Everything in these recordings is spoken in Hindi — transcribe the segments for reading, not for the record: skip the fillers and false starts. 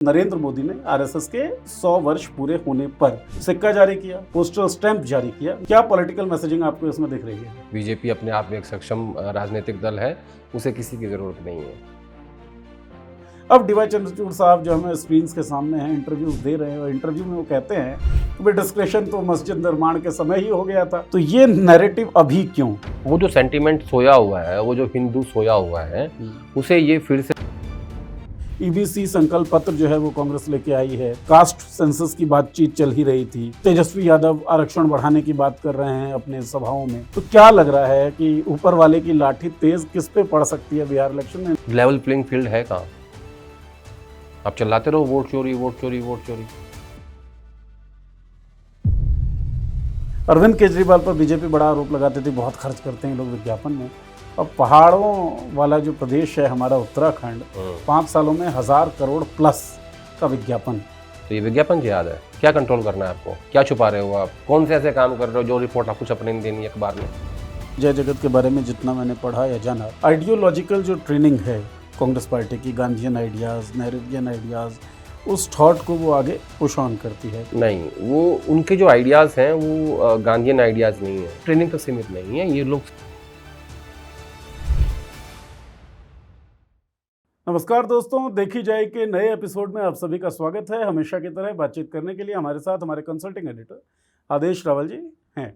नरेंद्र मोदी ने आरएसएस के 100 वर्ष पूरे होने पर सिक्का जारी किया, पोस्टल स्टैंप जारी किया। क्या पॉलिटिकल मैसेजिंग आपको इसमें दिख रही है? बीजेपी अपने आप में एक सक्षम राजनीतिक दल है, उसे किसी की जरूरत नहीं है। अब डीवाई चंद्रचूड़ साहब जो हमें स्क्रीन के सामने हैं, इंटरव्यूज दे रहे हैं और इंटरव्यू में वो कहते हैं कि डिस्कशन तो मस्जिद निर्माण के समय ही हो गया था, तो ये नैरेटिव अभी क्यों? वो जो सेंटीमेंट सोया हुआ है, वो जो हिंदू सोया हुआ है, उसे ये फिर से ईबीसी संकल्प पत्र जो है वो कांग्रेस लेके आई है। कास्ट सेंसस की बातचीत चल ही रही थी। तेजस्वी यादव आरक्षण बढ़ाने की बात कर रहे हैं अपने सभाओं में। तो क्या लग रहा है कि ऊपर वाले की लाठी तेज किस पे पड़ सकती है बिहार इलेक्शन में? लेवल प्लेइंग फील्ड है कहाँ? आप चिल्लाते रहो वोट चोरी वोट चोरी वोट चोरी। अरविंद केजरीवाल पर बीजेपी बड़ा आरोप लगाते थे, बहुत खर्च करते हैं लोग विज्ञापन में। अब पहाड़ों वाला जो प्रदेश है हमारा उत्तराखंड, 5 सालों में 1000 करोड़ प्लस का विज्ञापन। तो ये विज्ञापन की याद है? क्या कंट्रोल करना है आपको? क्या छुपा रहे हो आप? कौन से ऐसे काम कर रहे हो जो रिपोर्ट आपको छपने नहीं देनी अखबार में? जय जगत के बारे में जितना मैंने पढ़ा या जाना, आइडियोलॉजिकल जो ट्रेनिंग है कांग्रेस पार्टी की, गांधीयन आइडियाज़, नेहरूवियन आइडियाज़, उस थॉट को वो आगे पुश ऑन करती है। नहीं, वो उनके जो आइडियाज़ हैं वो गांधीयन आइडियाज़ नहीं है, ट्रेनिंग तक सीमित नहीं है। ये लोग नमस्कार दोस्तों, देखी जाए के नए एपिसोड में आप सभी का स्वागत है। हमेशा की तरह बातचीत करने के लिए हमारे साथ हमारे कंसल्टिंग एडिटर आदेश रावल जी हैं।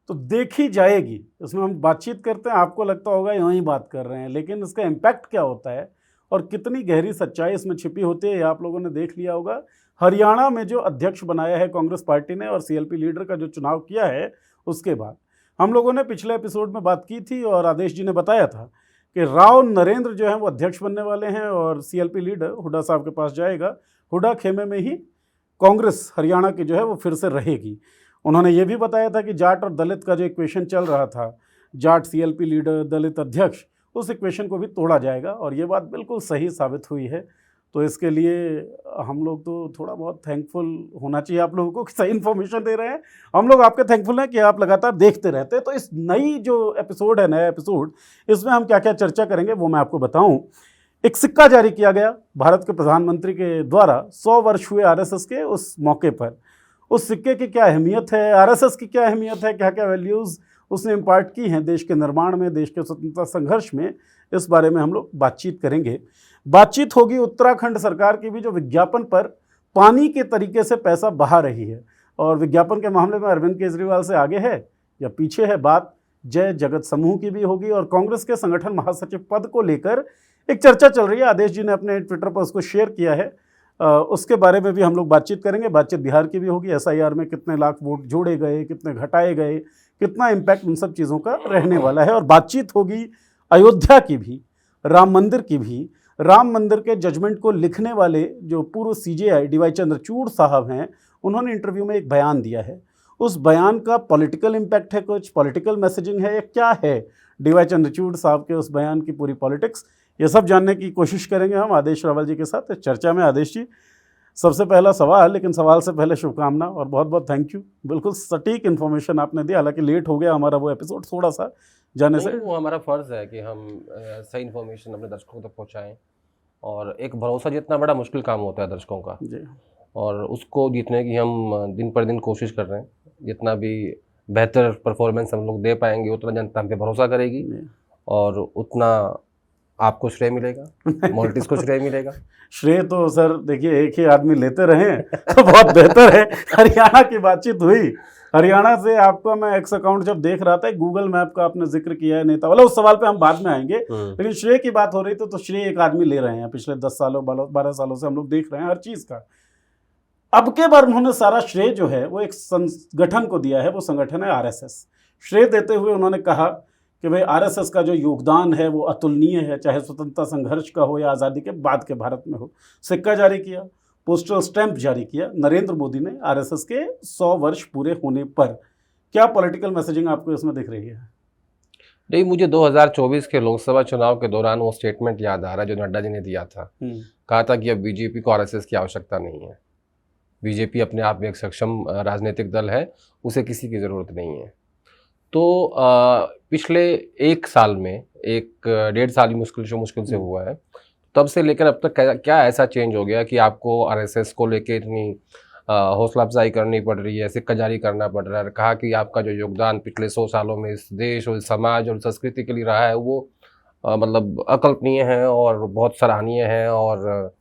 तो देखी जाएगी, इसमें हम बातचीत करते हैं, आपको लगता होगा यूँ ही बात कर रहे हैं, लेकिन इसका इम्पैक्ट क्या होता है और कितनी गहरी सच्चाई इसमें छिपी होती है, ये आप लोगों ने देख लिया होगा। हरियाणा में जो अध्यक्ष बनाया है कांग्रेस पार्टी ने और सीएलपी लीडर का जो चुनाव किया है, उसके बाद हम लोगों ने पिछले एपिसोड में बात की थी और आदेश जी ने बताया था कि राव नरेंद्र जो है वो अध्यक्ष बनने वाले हैं और सीएलपी लीडर हुड्डा साहब के पास जाएगा। हुड्डा खेमे में ही कांग्रेस हरियाणा की जो है वो फिर से रहेगी। उन्होंने ये भी बताया था कि जाट और दलित का जो इक्वेशन चल रहा था, जाट सीएलपी लीडर दलित अध्यक्ष, उस इक्वेशन को भी तोड़ा जाएगा और ये बात बिल्कुल सही साबित हुई है। तो इसके लिए हम लोग तो थोड़ा बहुत थैंकफुल होना चाहिए आप लोगों को कि सही इन्फॉर्मेशन दे रहे हैं। हम लोग आपके थैंकफुल हैं कि आप लगातार देखते रहते हैं। तो इस नई जो एपिसोड है, नया एपिसोड, इसमें हम क्या क्या चर्चा करेंगे वो मैं आपको बताऊं। एक सिक्का जारी किया गया भारत के प्रधानमंत्री के द्वारा 100 वर्ष हुए आरएसएस के, उस मौके पर उस सिक्के की क्या अहमियत है, आरएसएस की क्या अहमियत है, क्या क्या वैल्यूज़ उसने इम्पार्ट की हैं देश के निर्माण में, देश के स्वतंत्रता संघर्ष में, इस बारे में हम लोग बातचीत करेंगे। बातचीत होगी उत्तराखंड सरकार की भी, जो विज्ञापन पर पानी के तरीके से पैसा बहा रही है और विज्ञापन के मामले में अरविंद केजरीवाल से आगे है या पीछे है। बात जय जगत समूह की भी होगी और कांग्रेस के संगठन महासचिव पद को लेकर एक चर्चा चल रही है। आदेश जी ने अपने ट्विटर पर उसको शेयर किया है, उसके बारे में भी हम लोग बातचीत करेंगे। बातचीत बिहार की भी होगी, एसआईआर में कितने लाख वोट जोड़े गए, कितने घटाए गए, कितना इम्पैक्ट उन सब चीज़ों का रहने वाला है। और बातचीत होगी अयोध्या की भी, राम मंदिर की भी। राम मंदिर के जजमेंट को लिखने वाले जो पूर्व सीजेआई डीवाई चंद्रचूड़ साहब हैं, उन्होंने इंटरव्यू में एक बयान दिया है। उस बयान का पॉलिटिकल इम्पैक्ट है, कुछ पॉलिटिकल मैसेजिंग है या क्या है डीवाई चंद्रचूड़ साहब के उस बयान की पूरी पॉलिटिक्स, ये सब जानने की कोशिश करेंगे हम आदेश रावल जी के साथ इस चर्चा में। आदेश जी, सबसे पहला सवाल, लेकिन सवाल से पहले शुभकामना और बहुत बहुत थैंक यू। बिल्कुल सटीक इन्फॉर्मेशन आपने दी, हालांकि लेट हो गया हमारा वो एपिसोड थोड़ा सा जाने से। वो हमारा फ़र्ज़ है कि हम सही इन्फॉर्मेशन अपने दर्शकों तक पहुँचाएँ और एक भरोसा जितना बड़ा मुश्किल काम होता है दर्शकों का जी, और उसको जीतने की हम दिन पर दिन कोशिश कर रहे हैं। जितना भी बेहतर परफॉर्मेंस हम लोग दे पाएंगे उतना जनता हम पे भरोसा करेगी और उतना आपको श्रेय मिलेगा, मॉनिटर्स को श्रेय मिलेगा। श्रेय तो सर देखिए एक ही आदमी लेते रहे तो बहुत बेहतर है। हरियाणा की बातचीत हुई, हरियाणा से आपका मैं एक्स अकाउंट जब देख रहा था, गूगल मैप का आपने जिक्र किया है, नेता वाला, उस सवाल पे हम बाद में आएंगे, लेकिन श्रेय की बात हो रही तो श्रेय एक आदमी ले रहे हैं। पिछले 10 सालों 12 सालों से हम लोग देख रहे हैं हर चीज़ का। अब के बार उन्होंने सारा श्रेय जो है वो एक संगठन को दिया है, वो संगठन है आरएसएस। श्रेय देते हुए उन्होंने कहा कि भाई आरएसएस का जो योगदान है वो अतुलनीय है, चाहे स्वतंत्रता संघर्ष का हो या आज़ादी के बाद के भारत में हो। सिक्का जारी किया, पोस्टल स्टैंप जारी किया नरेंद्र मोदी ने आरएसएस के 100 वर्ष पूरे होने पर। क्या पॉलिटिकल मैसेजिंग आपको इसमें दिख रही है? नहीं, मुझे 2024 के लोकसभा चुनाव के दौरान वो स्टेटमेंट याद आ रहा है जो नड्डा जी ने दिया था। कहा था कि अब बीजेपी को आरएसएस की आवश्यकता नहीं है, बीजेपी अपने आप में एक सक्षम राजनीतिक दल है, उसे किसी की ज़रूरत नहीं है। तो पिछले 1 साल में, 1 डेढ़ साल ही मुश्किल से हुआ है, तब से लेकर अब तक क्या ऐसा चेंज हो गया कि आपको आरएसएस को लेके इतनी हौसला अफजाई करनी पड़ रही है, सिक्का जारी करना पड़ रहा है, कहा कि आपका जो योगदान पिछले 100 सालों में इस देश और इस समाज और संस्कृति के लिए रहा है वो मतलब अकल्पनीय है और बहुत सराहनीय है, और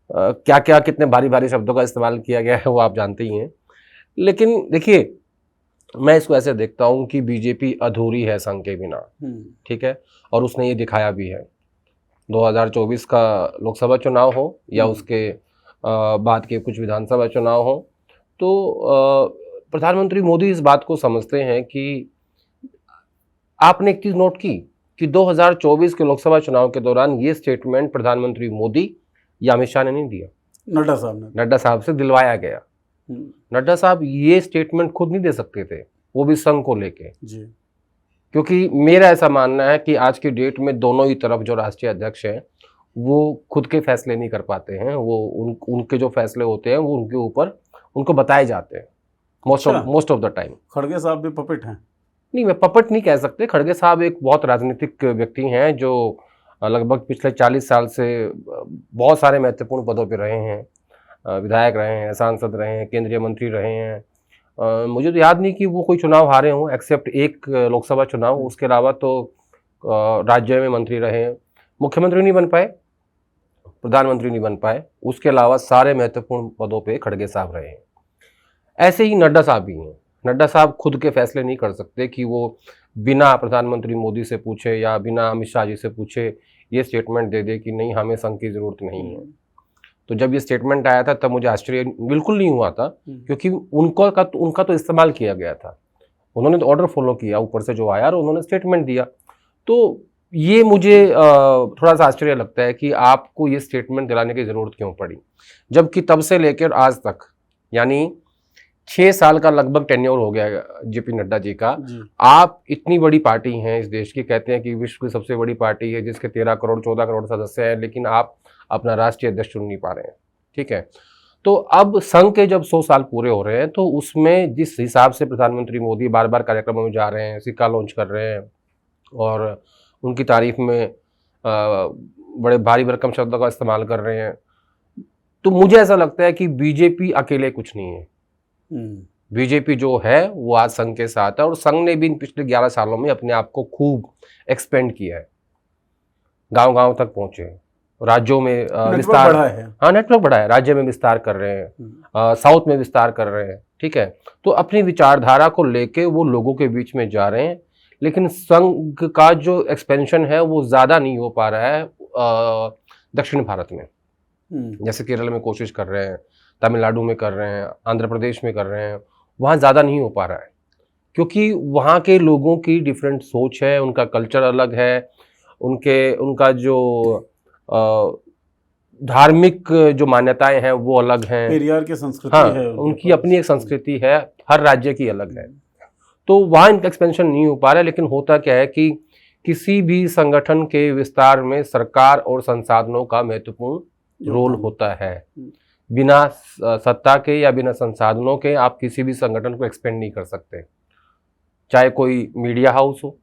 क्या क्या कितने भारी भारी शब्दों का इस्तेमाल किया गया है वो आप जानते ही हैं। लेकिन देखिए, मैं इसको ऐसे देखता हूँ कि बीजेपी अधूरी है संघ के बिना, ठीक है, और उसने ये दिखाया भी है। 2024 का लोकसभा चुनाव हो या उसके बाद के कुछ विधानसभा चुनाव हो, तो प्रधानमंत्री मोदी इस बात को समझते हैं कि आपने एक चीज़ नोट की कि 2024 के लोकसभा चुनाव के दौरान ये स्टेटमेंट प्रधानमंत्री मोदी या अमित शाह ने नहीं दिया, नड्डा साहब से दिलवाया गया। नड्डा साहब ये स्टेटमेंट खुद नहीं दे सकते थे, वो भी संघ को लेके, क्योंकि मेरा ऐसा मानना है कि आज की डेट में दोनों ही तरफ जो राष्ट्रीय अध्यक्ष हैं वो खुद के फैसले नहीं कर पाते हैं। वो उनके जो फैसले होते हैं वो उनके ऊपर उनको बताए जाते हैं मोस्ट ऑफ द टाइम। खड़गे साहब भी पपेट हैं? नहीं, मैं पपेट नहीं कह सकते। खड़गे साहब एक बहुत राजनीतिक व्यक्ति हैं जो लगभग पिछले 40 साल से बहुत सारे महत्वपूर्ण पदों पर रहे हैं, विधायक रहे हैं, सांसद रहे हैं, केंद्रीय मंत्री रहे हैं। मुझे तो याद नहीं कि वो कोई चुनाव हारे हों एक्सेप्ट एक लोकसभा चुनाव, उसके अलावा तो राज्य में मंत्री रहे हैं, मुख्यमंत्री नहीं बन पाए, प्रधानमंत्री नहीं बन पाए, उसके अलावा सारे महत्वपूर्ण पदों पे खड़गे साहब रहे हैं। ऐसे ही नड्डा साहब भी हैं। नड्डा साहब खुद के फैसले नहीं कर सकते कि वो बिना प्रधानमंत्री मोदी से पूछे या बिना अमित शाह जी से पूछे ये स्टेटमेंट दे दे कि नहीं हमें संघ की जरूरत नहीं है। तो जब ये स्टेटमेंट आया था तब मुझे आश्चर्य बिल्कुल नहीं हुआ था, क्योंकि उनका तो इस्तेमाल किया गया था। उन्होंने तो ऑर्डर फॉलो किया ऊपर से जो आया और उन्होंने स्टेटमेंट दिया। तो ये मुझे थोड़ा सा आश्चर्य लगता है कि आपको ये स्टेटमेंट दिलाने की ज़रूरत क्यों पड़ी, जबकि तब से लेकर आज तक यानी 6 साल का लगभग टेन्योर हो गया जेपी नड्डा जी का। आप इतनी बड़ी पार्टी हैं इस देश की, कहते हैं कि विश्व की सबसे बड़ी पार्टी है जिसके 13 करोड़ 14 करोड़ सदस्य हैं, लेकिन आप अपना राष्ट्रीय अध्यक्ष चुन नहीं पा रहे हैं, ठीक है। तो अब संघ के जब 100 साल पूरे हो रहे हैं तो उसमें जिस हिसाब से प्रधानमंत्री मोदी बार बार कार्यक्रमों में जा रहे हैं, सिक्का लॉन्च कर रहे हैं और उनकी तारीफ में बड़े भारी भरकम शब्दों का इस्तेमाल कर रहे हैं, तो मुझे ऐसा लगता है कि बीजेपी अकेले कुछ नहीं है। बीजेपी जो है वो आज संघ के साथ है, और संघ ने भी इन पिछले 11 सालों में अपने आप को खूब एक्सपेंड किया है, गांव-गांव तक पहुंचे, राज्यों में विस्तार बढ़ा है। हाँ, नेटवर्क बढ़ा है, राज्य में विस्तार कर रहे हैं, साउथ में विस्तार कर रहे हैं, ठीक है। तो अपनी विचारधारा को लेके वो लोगों के बीच में जा रहे हैं, लेकिन संघ का जो एक्सपेंशन है वो ज़्यादा नहीं हो पा रहा है दक्षिण भारत में। जैसे केरल में कोशिश कर रहे हैं, तमिलनाडु में कर रहे हैं, आंध्र प्रदेश में कर रहे हैं, वहाँ ज़्यादा नहीं हो पा रहा है, क्योंकि वहाँ के लोगों की डिफरेंट सोच है, उनका कल्चर अलग है, उनका जो धार्मिक जो मान्यताएं हैं वो अलग हैं, पेरियार की संस्कृति है, उनकी अपनी एक संस्कृति है, हर राज्य की अलग है। तो वहाँ इनका एक्सपेंशन नहीं हो पा रहा है। लेकिन होता क्या है कि किसी भी संगठन के विस्तार में सरकार और संसाधनों का महत्वपूर्ण रोल होता है। बिना सत्ता के या बिना संसाधनों के आप किसी भी संगठन को एक्सपेंड नहीं कर सकते, चाहे कोई मीडिया हाउस हो,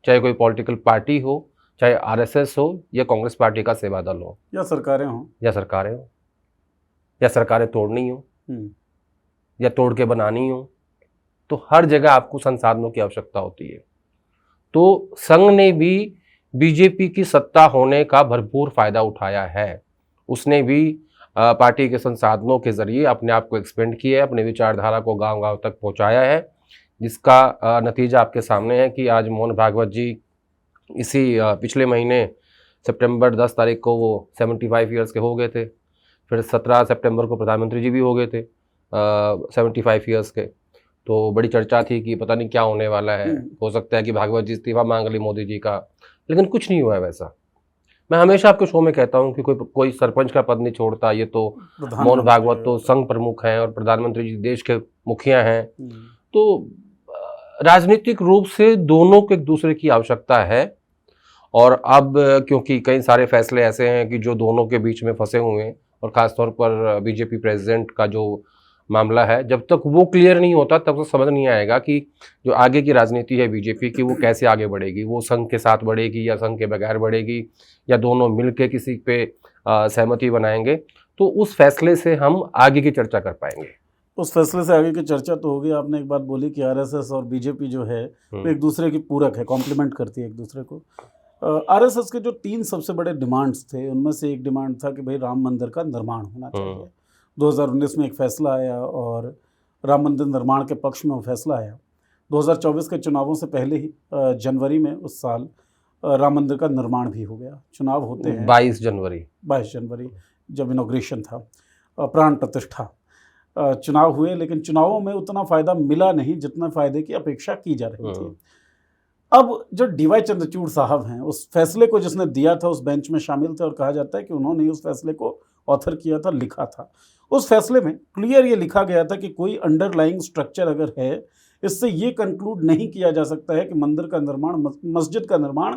चाहे कोई पॉलिटिकल पार्टी हो, चाहे आरएसएस हो या कांग्रेस पार्टी का सेवा दल हो, या सरकारें हो, या सरकारें तोड़नी हो या तोड़ के बनानी हो, तो हर जगह आपको संसाधनों की आवश्यकता होती है। तो संघ ने भी बीजेपी की सत्ता होने का भरपूर फायदा उठाया है। उसने भी पार्टी के संसाधनों के जरिए अपने आप को एक्सपेंड किया है, अपने विचारधारा को गांव-गांव तक पहुंचाया है, जिसका नतीजा आपके सामने है कि आज मोहन भागवत जी इसी पिछले महीने सितंबर 10 तारीख को वो 75 ईयर्स के हो गए थे। फिर 17 सितंबर को प्रधानमंत्री जी भी हो गए थे 75 ईयर्स के। तो बड़ी चर्चा थी कि पता नहीं क्या होने वाला है, हो सकता है कि भागवत जी इस्तीफा मांग ली मोदी जी का, लेकिन कुछ नहीं हुआ है वैसा। मैं हमेशा आपके शो में कहता हूं कि कोई सरपंच का पद नहीं छोड़ता, ये तो मोहन भागवत तो संघ प्रमुख हैं और प्रधानमंत्री जी देश के मुखिया हैं। तो राजनीतिक रूप से दोनों को एक दूसरे की आवश्यकता है, और अब क्योंकि कई सारे फैसले ऐसे हैं कि जो दोनों के बीच में फंसे हुए हैं, और ख़ासतौर पर बीजेपी प्रेसिडेंट का जो मामला है। जब तक वो क्लियर नहीं होता तब तक समझ नहीं आएगा कि जो आगे की राजनीति है बीजेपी की वो कैसे आगे बढ़ेगी। वो संघ के साथ बढ़ेगी या संघ के बगैर बढ़ेगी या दोनों मिलके किसी पे सहमति बनाएंगे। तो उस फैसले से हम आगे की चर्चा कर पाएंगे। उस फैसले से आगे की चर्चा तो होगी। आपने एक बात बोली कि आरएसएस और बीजेपी जो है वो एक दूसरे की पूरक है, कॉम्प्लीमेंट करती है एक दूसरे को। आरएसएस के जो 3 सबसे बड़े डिमांड्स थे उनमें से एक डिमांड था कि भाई राम मंदिर का निर्माण होना चाहिए। 2019 में एक फैसला आया और राम मंदिर निर्माण के पक्ष में वो फैसला आया। 2024 के चुनावों से पहले ही जनवरी में उस साल राम मंदिर का निर्माण भी हो गया। चुनाव होते हैं 22 जनवरी जब इनॉग्रेशन था, प्राण प्रतिष्ठा, चुनाव हुए, लेकिन चुनावों में उतना फ़ायदा मिला नहीं जितना फ़ायदे की अपेक्षा की जा रही थी। अब जो डीवाई चंद्रचूड़ साहब हैं, उस फैसले को जिसने दिया था उस बेंच में शामिल थे और कहा जाता है कि उन्होंने उस फैसले को ऑथर किया था, लिखा था। उस फैसले में क्लियर ये लिखा गया था कि कोई अंडरलाइंग स्ट्रक्चर अगर है, इससे ये कंक्लूड नहीं किया जा सकता है कि मंदिर का निर्माण, मस्जिद का निर्माण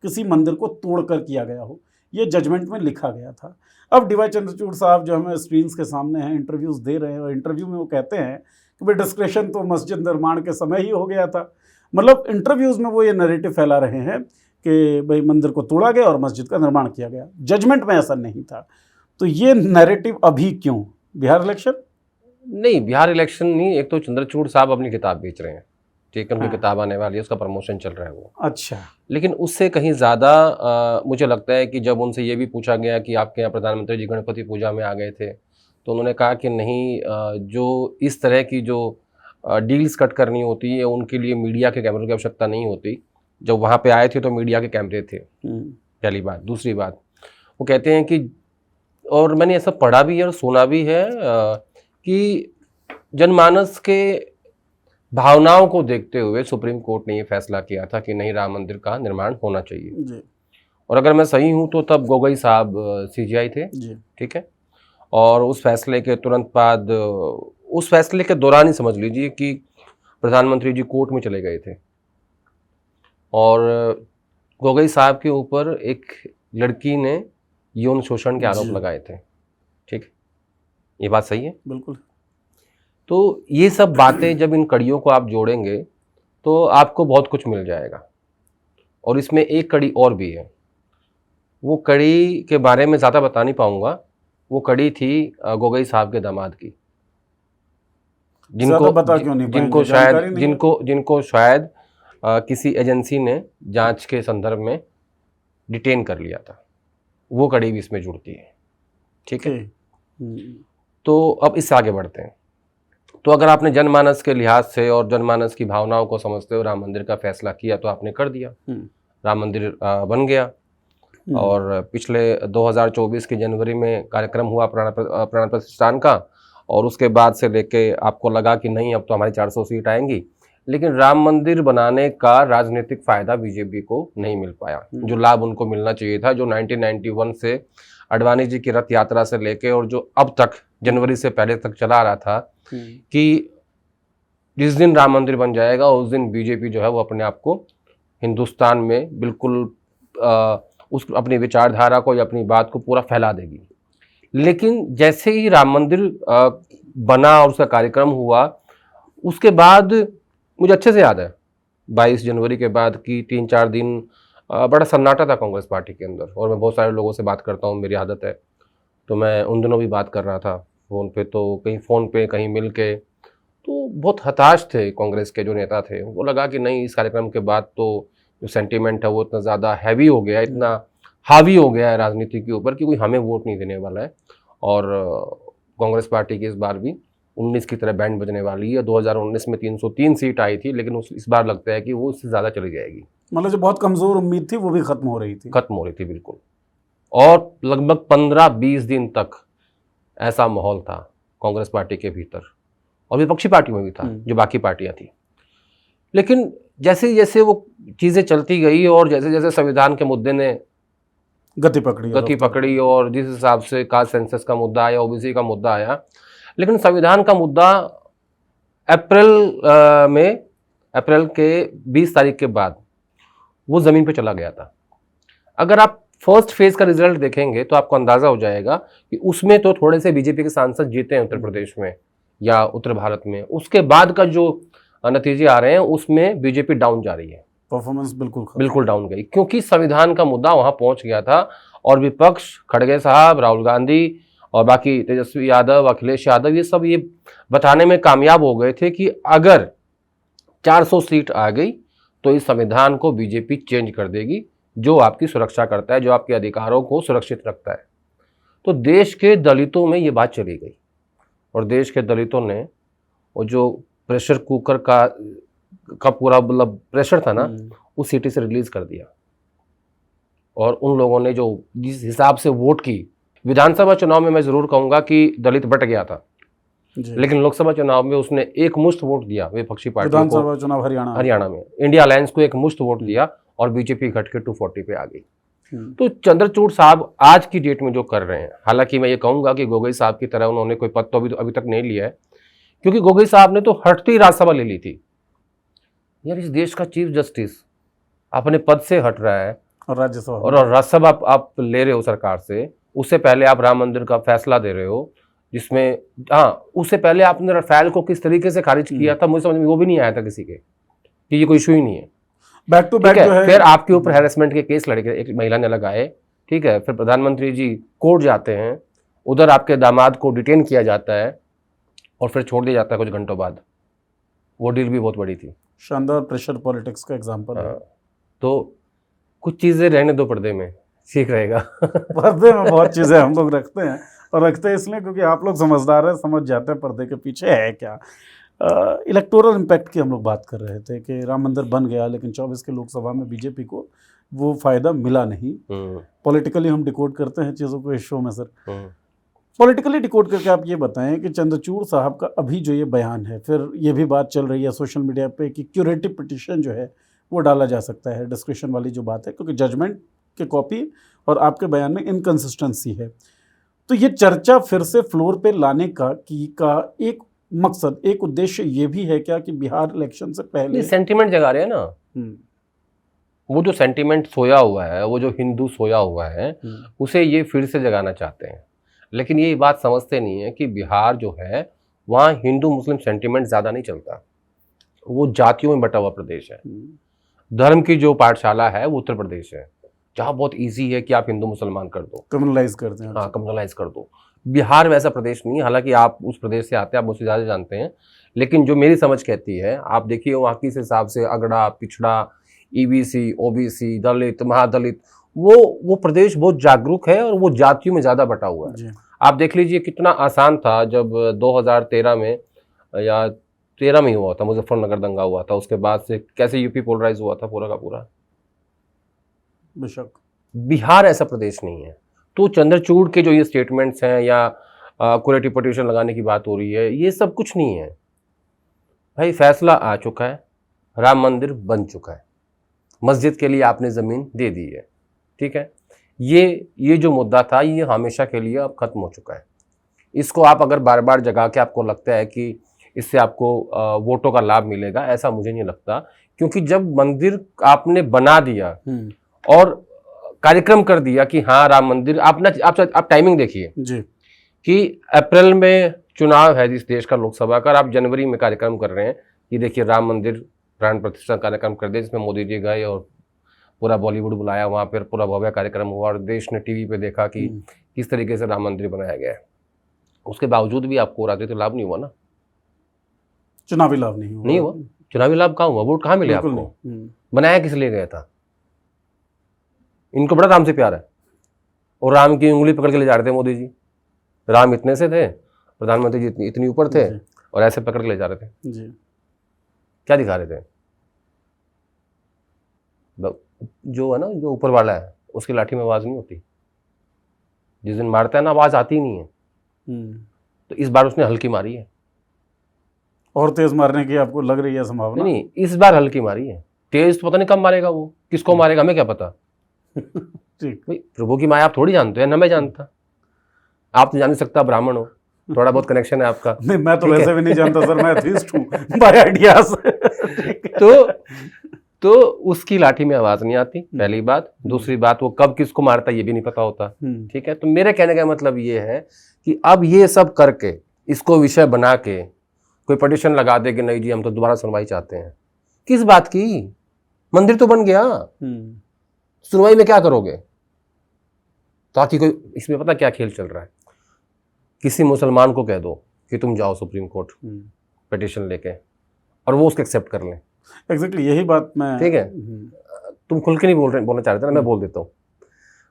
किसी मंदिर को तोड़कर किया गया हो। ये जजमेंट में लिखा गया था। अब डीवाई चंद्रचूड़ साहब जो हमें स्क्रीन्स के सामने हैं, इंटरव्यूज़ दे रहे हैं और इंटरव्यू में वो कहते हैं कि भाई डिस्क्रेशन तो मस्जिद निर्माण के समय ही हो गया था। मतलब इंटरव्यूज़ में वो ये नैरेटिव फैला रहे हैं कि भाई मंदिर को तोड़ा गया और मस्जिद का निर्माण किया गया। जजमेंट में ऐसा नहीं था। तो ये नैरेटिव अभी क्यों? बिहार इलेक्शन? नहीं, बिहार इलेक्शन नहीं। एक तो चंद्रचूड़ साहब अपनी किताब बेच रहे हैं, ठीक है, उनकी हाँ। किताब आने वाली है, उसका प्रमोशन चल रहा है वो। अच्छा। लेकिन उससे कहीं ज़्यादा मुझे लगता है कि जब उनसे ये भी पूछा गया कि आपके यहाँ प्रधानमंत्री जी गणपति पूजा में आ गए थे, तो उन्होंने कहा कि नहीं, जो इस तरह की जो डील्स कट करनी होती है उनके लिए मीडिया के कैमरों की आवश्यकता नहीं होती। जब वहाँ पे आए थे तो मीडिया के कैमरे थे, पहली बात। दूसरी बात, वो कहते हैं कि, और मैंने ऐसा पढ़ा भी है और सुना भी है कि जनमानस के भावनाओं को देखते हुए सुप्रीम कोर्ट ने ये फैसला किया था कि नहीं, राम मंदिर का निर्माण होना चाहिए जी। और अगर मैं सही हूं तो तब गोगोई साहब सीजीआई थे जी। ठीक है। और उस फैसले के तुरंत बाद, उस फैसले के दौरान ही समझ लीजिए कि प्रधानमंत्री जी कोर्ट में चले गए थे और गोगोई साहब के ऊपर एक लड़की ने यौन शोषण के आरोप लगाए थे, ठीक। ये बात सही है? बिल्कुल। तो ये सब बातें जब इन कड़ियों को आप जोड़ेंगे तो आपको बहुत कुछ मिल जाएगा। और इसमें एक कड़ी और भी है, वो कड़ी के बारे में ज़्यादा बता नहीं पाऊंगा। वो कड़ी थी गोगोई साहब के दामाद की, जिनको शायद किसी एजेंसी ने जांच के संदर्भ में डिटेन कर लिया था। वो कड़ी भी इसमें जुड़ती है, ठीक है। तो अब इससे आगे बढ़ते हैं। तो अगर आपने जनमानस के लिहाज से और जनमानस की भावनाओं को समझते हुए राम मंदिर का फैसला किया तो आपने कर दिया, राम मंदिर बन गया। और पिछले 2024 की जनवरी में कार्यक्रम हुआ प्राण प्रतिष्ठान का, और उसके बाद से लेके आपको लगा कि नहीं, अब तो हमारी 400 सीट आएंगी, लेकिन राम मंदिर बनाने का राजनीतिक फायदा बीजेपी को नहीं मिल पाया, जो लाभ उनको मिलना चाहिए था, जो 1991 से अडवाणी जी की रथ यात्रा से लेके और जो अब तक जनवरी से पहले तक चला रहा था कि जिस दिन राम मंदिर बन जाएगा उस दिन बीजेपी जो है वो अपने आप को हिंदुस्तान में बिल्कुल उस अपनी विचारधारा को या अपनी बात को पूरा फैला देगी। लेकिन जैसे ही राम मंदिर बना और उसका कार्यक्रम हुआ, उसके बाद मुझे अच्छे से याद है 22 जनवरी के बाद की 3-4 दिन बड़ा सन्नाटा था कांग्रेस पार्टी के अंदर। और मैं बहुत सारे लोगों से बात करता हूँ, मेरी आदत है, तो मैं उन दिनों भी बात कर रहा था फ़ोन पे, तो कहीं फ़ोन पे कहीं मिल के, तो बहुत हताश थे कांग्रेस के जो नेता थे। वो लगा कि नहीं, इस कार्यक्रम के बाद तो जो सेंटीमेंट है वो इतना ज़्यादा हैवी हो गया, इतना हावी हो गया है राजनीति के ऊपर कि कोई हमें वोट नहीं देने वाला है। और कांग्रेस पार्टी की इस बार भी 19 की तरह बैंड बजने वाली है। 2019 में 303 सीट आई थी, लेकिन इस बार लगता है कि वो इससे ज़्यादा चली जाएगी। मतलब जो बहुत कमज़ोर उम्मीद थी वो भी खत्म हो रही थी। बिल्कुल। और लगभग 15-20 दिन तक ऐसा माहौल था कांग्रेस पार्टी के भीतर, और विपक्षी पार्टियों में भी था, जो बाकी पार्टियां थी। लेकिन जैसे जैसे वो चीज़ें चलती गई और जैसे जैसे संविधान के मुद्दे ने गति पकड़ी और जिस हिसाब से कास्ट सेंसस का मुद्दा आया, ओबीसी का मुद्दा आया, लेकिन संविधान का मुद्दा अप्रैल के 20 तारीख के बाद वो ज़मीन पे चला गया था। अगर आप फर्स्ट फेज का रिजल्ट देखेंगे तो आपको अंदाज़ा हो जाएगा कि उसमें तो थोड़े से बीजेपी के सांसद जीते हैं उत्तर प्रदेश में, या उत्तर भारत में, उसके बाद का जो नतीजे आ रहे हैं उसमें बीजेपी डाउन जा रही है, परफॉर्मेंस बिल्कुल डाउन गई, क्योंकि संविधान का मुद्दा वहां पहुंच गया था और विपक्ष, खड़गे साहब, राहुल गांधी और बाकी तेजस्वी यादव, अखिलेश यादव, ये सब ये बताने में कामयाब हो गए थे कि अगर 400 सीट आ गई तो इस संविधान को बीजेपी चेंज कर देगी, जो आपकी सुरक्षा करता है, जो आपके अधिकारों को सुरक्षित रखता है। तो देश के दलितों में ये बात चली गई और देश के दलितों ने वो जो प्रेशर कुकर का पूरा मतलब प्रेशर था ना, उस सिटी से रिलीज कर दिया। और उन लोगों ने जो जिस हिसाब से वोट की, विधानसभा चुनाव में मैं जरूर कहूंगा कि दलित बट गया था, लेकिन लोकसभा चुनाव में उसने एक मुश्त वोट दिया विपक्षी पार्टी को। विधानसभा चुनाव हरियाणा में इंडिया अलायंस को एक मुश्त वोट दिया और बीजेपी घट के 240 पे आ गई। तो चंद्रचूड़ साहब आज की डेट में जो कर रहे हैं, हालांकि मैं ये कहूंगा कि गोगोई साहब की तरह उन्होंने कोई पद तो अभी तक नहीं लिया है, क्योंकि गोगोई साहब ने तो हटते ही राज्यसभा ले ली थी। यार इस देश का चीफ जस्टिस अपने पद से हट रहा है और राज्यसभा आप ले रहे हो सरकार से। उससे पहले आप राम मंदिर का फैसला दे रहे हो, जिसमें उससे पहले आपने रफेल को किस तरीके से खारिज किया था, मुझे समझ में वो भी नहीं आया था किसी के, कि ये कोई इशू ही नहीं है। बैक टू बैक जो है, फिर आपके ऊपर हैरेसमेंट के केस लड़के एक महिला ने लगाए, ठीक है, फिर प्रधानमंत्री जी कोर्ट जाते हैं, उधर आपके दामाद को डिटेन किया जाता है और फिर छोड़ दिया जाता है कुछ घंटों बाद। वो डील भी बहुत बड़ी थी, शानदार प्रेशर पॉलिटिक्स का एग्जांपल है। तो कुछ चीजें रहने दो पर्दे में, ठीक रहेगा। पर्दे में बहुत चीजें हम लोग रखते हैं, और रखते हैं इसलिए क्योंकि आप लोग समझदार हैं, समझ जाते हैं पर्दे के पीछे है क्या। इलेक्टोरल इम्पैक्ट की हम लोग बात कर रहे थे कि राम मंदिर बन गया, लेकिन 24 के लोकसभा में बीजेपी को वो फायदा मिला नहीं। पॉलिटिकली हम डिकोड करते हैं चीज़ों को इस शो में सर। पॉलिटिकली डिकोड करके आप ये बताएं कि चंद्रचूड़ साहब का अभी जो ये बयान है, फिर ये भी बात चल रही है सोशल मीडिया पे कि क्यूरेटिव पिटिशन जो है वो डाला जा सकता है, डिस्क्रिप्शन वाली जो बात है, क्योंकि जजमेंट के कॉपी और आपके बयान में इनकन्सिस्टेंसी है। तो ये चर्चा फिर से फ्लोर पे लाने का एक मकसद, एक उद्देश्य ये भी है क्या कि बिहार इलेक्शन से पहले सेंटिमेंट जगा रहे हैं ना। वो जो सेंटिमेंट सोया हुआ है, वो जो हिंदू सोया हुआ है, उसे ये फिर से जगाना चाहते हैं। लेकिन ये बात समझते नहीं है कि बिहार जो है वहाँ हिंदू मुस्लिम सेंटिमेंट ज़्यादा नहीं चलता, वो जातियों में बटा हुआ प्रदेश है। धर्म की जो पाठशाला है वो उत्तर प्रदेश है, जहाँ बहुत इजी है कि आप हिंदू मुसलमान कर दो, कम्युनलाइज कर दें। हाँ, कम्युनलाइज कर दो। बिहार वैसा प्रदेश नहीं है, हालांकि आप उस प्रदेश से आते हैं, आप मुझसे ज़्यादा जानते हैं, लेकिन जो मेरी समझ कहती है, आप देखिए वहाँ किस हिसाब से अगड़ा, पिछड़ा, ईबीसी, ओबीसी, दलित, महादलित, वो प्रदेश बहुत जागरूक है और वो जातियों में ज़्यादा बटा हुआ है। आप देख लीजिए कितना आसान था जब 2013 में या 13 में ही हुआ था, मुजफ्फरनगर दंगा हुआ था, उसके बाद से कैसे यूपी पोलराइज हुआ था पूरा का पूरा। बेशक बिहार ऐसा प्रदेश नहीं है। तो चंद्रचूड़ के जो ये स्टेटमेंट्स हैं या क्यूरेटिव पिटीशन लगाने की बात हो रही है, ये सब कुछ नहीं है भाई। फैसला आ चुका है, राम मंदिर बन चुका है, मस्जिद के लिए आपने ज़मीन दे दी है, ठीक है। ये जो मुद्दा था ये हमेशा के लिए अब खत्म हो चुका है। इसको आप अगर बार बार जगा के आपको लगता है कि इससे आपको वोटों का लाभ मिलेगा, ऐसा मुझे नहीं लगता। क्योंकि जब मंदिर आपने बना दिया और कार्यक्रम कर दिया कि हाँ राम मंदिर, आप टाइमिंग देखिए जी कि अप्रैल में चुनाव है इस देश का लोकसभा का, आप जनवरी में कार्यक्रम कर रहे हैं कि देखिए राम मंदिर प्राण प्रतिष्ठा कार्यक्रम कर दिया, जिसमें मोदी जी गए और पूरा बॉलीवुड बुलाया, वहाँ पर पूरा भव्य कार्यक्रम हुआ और देश ने टीवी पे देखा कि किस तरीके से राम मंदिर बनाया गया है। उसके बावजूद भी आपको राजनीतिक लाभ नहीं हुआ ना, चुनावी लाभ नहीं हुआ। चुनावी लाभ कहाँ हुआ, वोट कहाँ मिले आपको? बनाया किस लिए गया था? इनको बड़ा राम से प्यार है और राम की उंगली पकड़ के ले जा रहे थे मोदी जी। राम इतने से थे, प्रधानमंत्री जी इतनी ऊपर थे और ऐसे पकड़ के ले जा रहे थे जी। क्या दिखा रहे थे? जो है ना, जो ऊपर वाला है उसकी लाठी में आवाज नहीं होती, जिस दिन मारता है ना आवाज आती ही नहीं है। तो इस बार उसने हल्की मारी है। और तेज मारने की आपको लग रही है संभावना? नहीं, इस बार हल्की मारी है। तेज तो पता नहीं कब मारेगा वो, किसको मारेगा हमें क्या पता। ठीक भाई प्रभु की माया आप थोड़ी जानते हैं ना, मैं जानता। आप तो जान नहीं सकता, ब्राह्मण हो, थोड़ा बहुत कनेक्शन है आपका। नहीं, मैं तो वैसे भी नहीं जानता सर, मैं एथीस्ट हूं बाय आइडियाज। तो उसकी लाठी में आवाज नहीं आती, पहली बात। दूसरी बात, वो कब किसको मारता ये भी नहीं पता होता, ठीक है। तो मेरे कहने का मतलब ये है कि अब ये सब करके इसको विषय बना के कोई पिटीशन लगा दे कि नहीं जी हम तो दोबारा सुनवाई चाहते हैं, किस बात की? मंदिर तो बन गया, सुनवाई में क्या करोगे? ताकि कोई, इसमें पता क्या खेल चल रहा है, किसी मुसलमान को कह दो कि तुम जाओ सुप्रीम कोर्ट पिटीशन लेके और वो उसको एक्सेप्ट कर लें। एग्जैक्टली यही बात मैं, ठीक है, तुम खुल के नहीं बोलना चाह रहे थे ना, मैं बोल देता हूँ।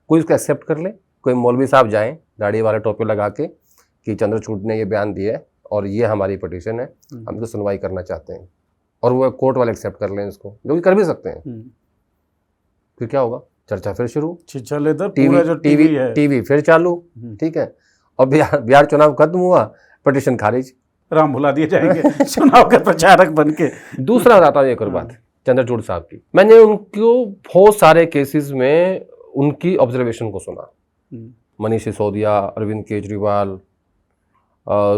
कोई उसको एक्सेप्ट कर ले, कोई मौलवी साहब जाएं दाढ़ी वाले टोपी लगा के कि चंद्रचूड़ ने ये बयान दिया है और ये हमारी पिटीशन है, हम इसको सुनवाई करना चाहते हैं, और वो कोर्ट वाले एक्सेप्ट कर लें इसको, जो कि कर भी सकते हैं। फिर क्या होगा? चर्चा फिर शुरू, टीवी फिर चालू, ठीक है, और बिहार चुनाव खत्म हुआ, पिटीशन खारिज, राम भुला दिए जाएंगे चुनाव के प्रचारक बनके। दूसरा बताता हूँ एक और बात चंद्रचूड़ साहब की, मैंने उनको बहुत सारे केसेस में उनकी ऑब्जर्वेशन को सुना, मनीष सिसोदिया, अरविंद केजरीवाल,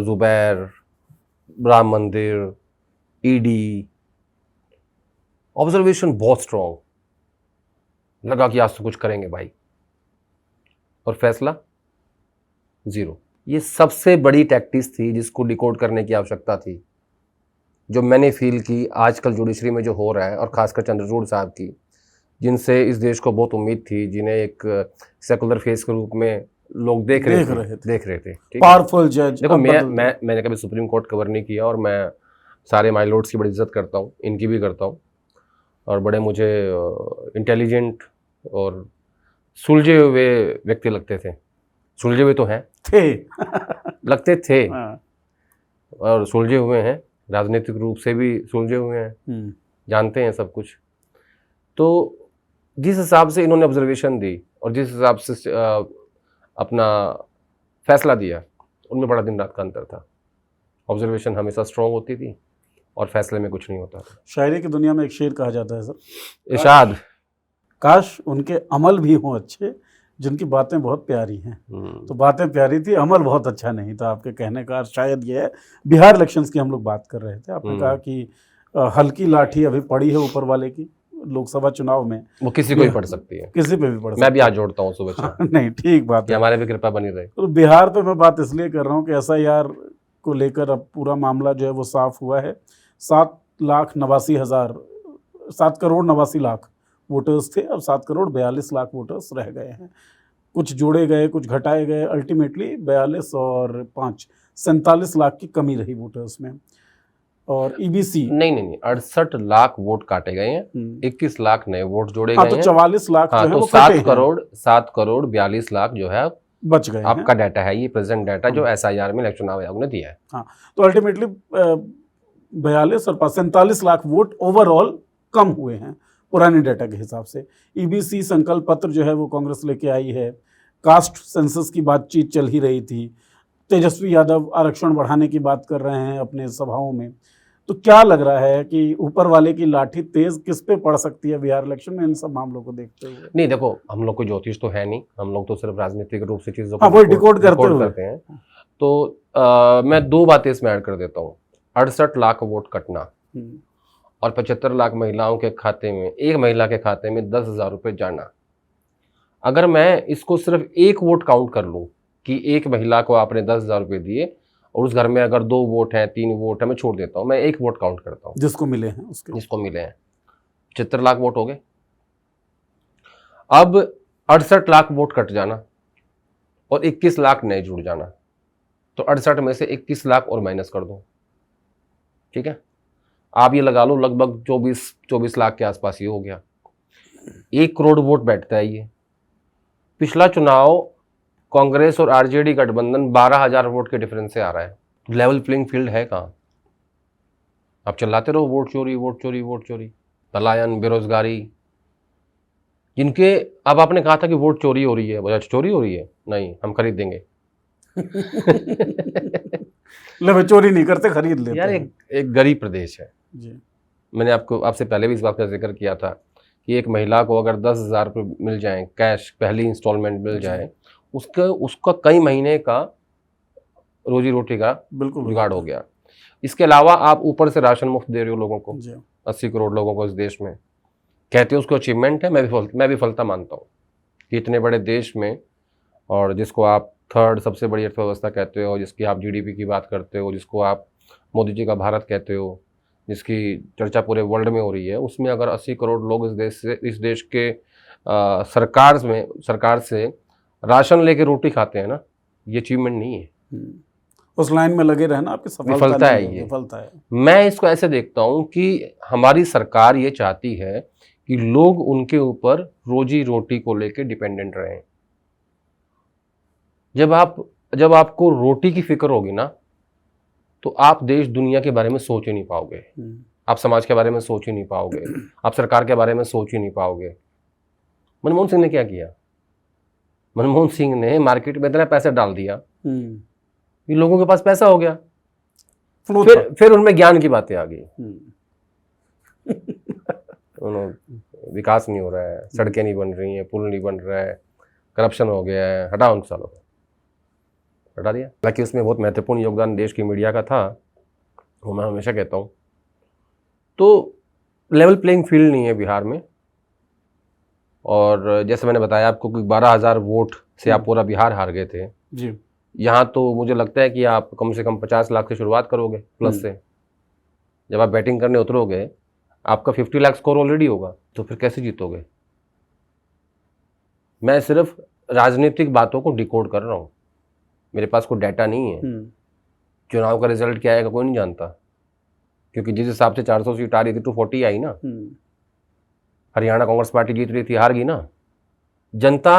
जुबैर, राम मंदिर, ईडी, ऑब्जर्वेशन बहुत स्ट्रॉन्ग लगा कि आज तो कुछ करेंगे भाई, और फैसला जीरो। ये सबसे बड़ी टैक्टिस थी जिसको डिकोड करने की आवश्यकता थी, जो मैंने फील की आजकल जुडिशरी में जो हो रहा है, और खासकर चंद्रचूड़ साहब की, जिनसे इस देश को बहुत उम्मीद थी, जिन्हें एक सेकुलर फेस के रूप में लोग देख रहे थे। पावरफुल जज। देखो मैंने कभी सुप्रीम कोर्ट कवर नहीं किया, और मैं सारे माय लॉर्ड्स की बड़ी इज्जत करता हूँ, इनकी भी करता हूँ, और बड़े मुझे इंटेलिजेंट और सुलझे हुए व्यक्ति लगते थे। सुलझे हुए तो हैं, लगते थे, और सुलझे हुए हैं, राजनीतिक रूप से भी सुलझे हुए हैं, जानते हैं सब कुछ। तो जिस हिसाब से इन्होंने ऑब्जर्वेशन दी और जिस हिसाब से अपना फैसला दिया, उनमें बड़ा दिन रात का अंतर था। ऑब्जर्वेशन हमेशा स्ट्रॉन्ग होती थी और फैसले में कुछ नहीं होता था। शायरी की दुनिया में एक शेर कहा जाता है सर, इरशाद, काश उनके अमल भी हों अच्छे, जिनकी बातें बहुत प्यारी हैं। तो बातें प्यारी थी, अमल बहुत अच्छा नहीं था। आपके कहने का शायद ये है। बिहार इलेक्शंस की हम लोग बात कर रहे थे, आपने कहा कि हल्की लाठी अभी पड़ी है ऊपर वाले की, लोकसभा चुनाव में वो किसी को भी पड़ सकती है, किसी पे भी पड़ सकती है। मैं भी आज जोड़ता हूँ सुबह नहीं, ठीक बात है, हमारे भी कृपा बनी रहे। तो बिहार पे मैं बात इसलिए कर रहा हूँ कि SIR को लेकर अब पूरा मामला जो है वो साफ हुआ है। 7 करोड़ 89 लाख वोटर्स थे, अब 7 करोड़ 42 लाख वोटर्स रह गए हैं। कुछ जोड़े गए, कुछ घटाए गए, अल्टीमेटली 42 और 5 47 लाख की कमी रही वोटर्स में। और EBC नहीं 68 लाख वोट काटे गए हैं, 21 लाख नए वोट जोड़े गए तो 44 लाख जो है तो वो 7 करोड़ 42 लाख जो है बच गए। आपका डाटा है, ये प्रेजेंट डाटा जो SIR में इलेक्शन आयोग ने दिया है। हाँ, तो अल्टीमेटली 42 और 47 लाख वोट ओवरऑल कम हुए हैं पुराने डाटा के हिसाब से। EBC संकल्प पत्र जो है वो कांग्रेस लेके आई है। कास्ट सेंसस की बातचीत चल ही रही थी। तेजस्वी यादव आरक्षण बढ़ाने की बात कर रहे हैं अपने सभाओं में। तो क्या लग रहा है कि ऊपर वाले की लाठी तेज किस पे पड़ सकती है बिहार इलेक्शन में, इन सब मामलों को देखते हुए? नहीं देखो, हम लोग कोई ज्योतिष तो है नहीं, हम लोग तो सिर्फ राजनीतिक रूप से चीजों को डिकोड करते हैं। तो मैं 2 बातें इसमें ऐड कर देता हूँ। 68 लाख वोट कटना और 75 लाख महिलाओं के खाते में, एक महिला के खाते में 10,000 रुपये जाना। अगर मैं इसको सिर्फ एक वोट काउंट कर लूँ कि एक महिला को आपने 10,000 रुपये दिए और उस घर में अगर 2 वोट हैं, 3 वोट हैं, मैं छोड़ देता हूँ, मैं एक वोट काउंट करता हूँ जिसको मिले हैं उसके, जिसको मिले हैं 75 लाख वोट हो गए। अब 68 लाख वोट कट जाना और 21 लाख नए जुड़ जाना, तो 68 में से 21 लाख और माइनस कर दो, ठीक है। आप ये लगा लो लगभग 24 लाख के आसपास ये हो गया। 1 करोड़ वोट बैठता है ये। पिछला चुनाव कांग्रेस और RJD गठबंधन 12,000 वोट के डिफरेंस से आ रहा है। लेवल प्लेइंग फील्ड है कहाँ? आप चिल्लाते रहो वोट चोरी वोट चोरी वोट चोरी, पलायन, बेरोजगारी, जिनके अब आपने कहा था कि वोट चोरी हो रही है, वजह चोरी हो रही है, नहीं हम खरीद देंगे ले चोरी नहीं करते, खरीद लेते यार। एक गरीब प्रदेश है जी। मैंने आपसे पहले भी इस बात का जिक्र किया था कि एक महिला को अगर 10,000 रुपये मिल जाए कैश, पहली इंस्टॉलमेंट मिल जाए, उसका कई महीने का रोजी रोटी का बिल्कुल जुगाड़ हो गया। इसके अलावा आप ऊपर से राशन मुफ्त दे रहे हो लोगों को, 80 करोड़ लोगों को इस देश में, कहते हो उसको अचीवमेंट है। मैं भी फलता मानता हूँ कि इतने बड़े देश में और जिसको आप थर्ड सबसे बड़ी अर्थव्यवस्था कहते हो, जिसकी आप जीडीपी की बात करते हो, जिसको आप मोदी जी का भारत कहते हो, जिसकी चर्चा पूरे वर्ल्ड में हो रही है, उसमें अगर 80 करोड़ लोग इस देश के सरकार से राशन लेके रोटी खाते हैं ना, ये अचीवमेंट नहीं है। उस लाइन में लगे रहना आपकी विफलता है, ये विफलता है। मैं इसको ऐसे देखता हूं कि हमारी सरकार ये चाहती है कि लोग उनके ऊपर रोजी रोटी को लेके डिपेंडेंट रहें। जब आपको रोटी की फिक्र होगी ना, तो आप देश दुनिया के बारे में सोच ही नहीं पाओगे, आप समाज के बारे में सोच ही नहीं पाओगे, आप सरकार के बारे में सोच ही नहीं पाओगे। मनमोहन सिंह ने क्या किया? मनमोहन सिंह ने मार्केट में इतना पैसा डाल दिया कि लोगों के पास पैसा हो गया, फिर उनमें ज्ञान की बातें आ गई। विकास नहीं हो रहा है, सड़कें नहीं बन रही हैं, पुल नहीं बन रहा है, करप्शन हो गया है, हटा उन सालों को हटा दिया। हालांकि उसमें बहुत महत्वपूर्ण योगदान देश की मीडिया का था, वो मैं हमेशा कहता हूँ। तो लेवल प्लेइंग फील्ड नहीं है बिहार में, और जैसे मैंने बताया आपको कि 12,000 वोट से आप पूरा बिहार हार गए थे जी। यहाँ तो मुझे लगता है कि आप कम से कम 50 लाख से शुरुआत करोगे प्लस से। जब आप बैटिंग करने उतरोगे आपका 50 लाख स्कोर ऑलरेडी होगा, तो फिर कैसे जीतोगे? मैं सिर्फ राजनीतिक बातों को डिकोड कर रहा हूँ, मेरे पास कोई डाटा नहीं है। चुनाव का रिजल्ट क्या आएगा कोई नहीं जानता, क्योंकि जिस हिसाब से 400 सीट आ रही थी 240 आई ना। हरियाणा कांग्रेस पार्टी जीत रही थी, हार गई ना। जनता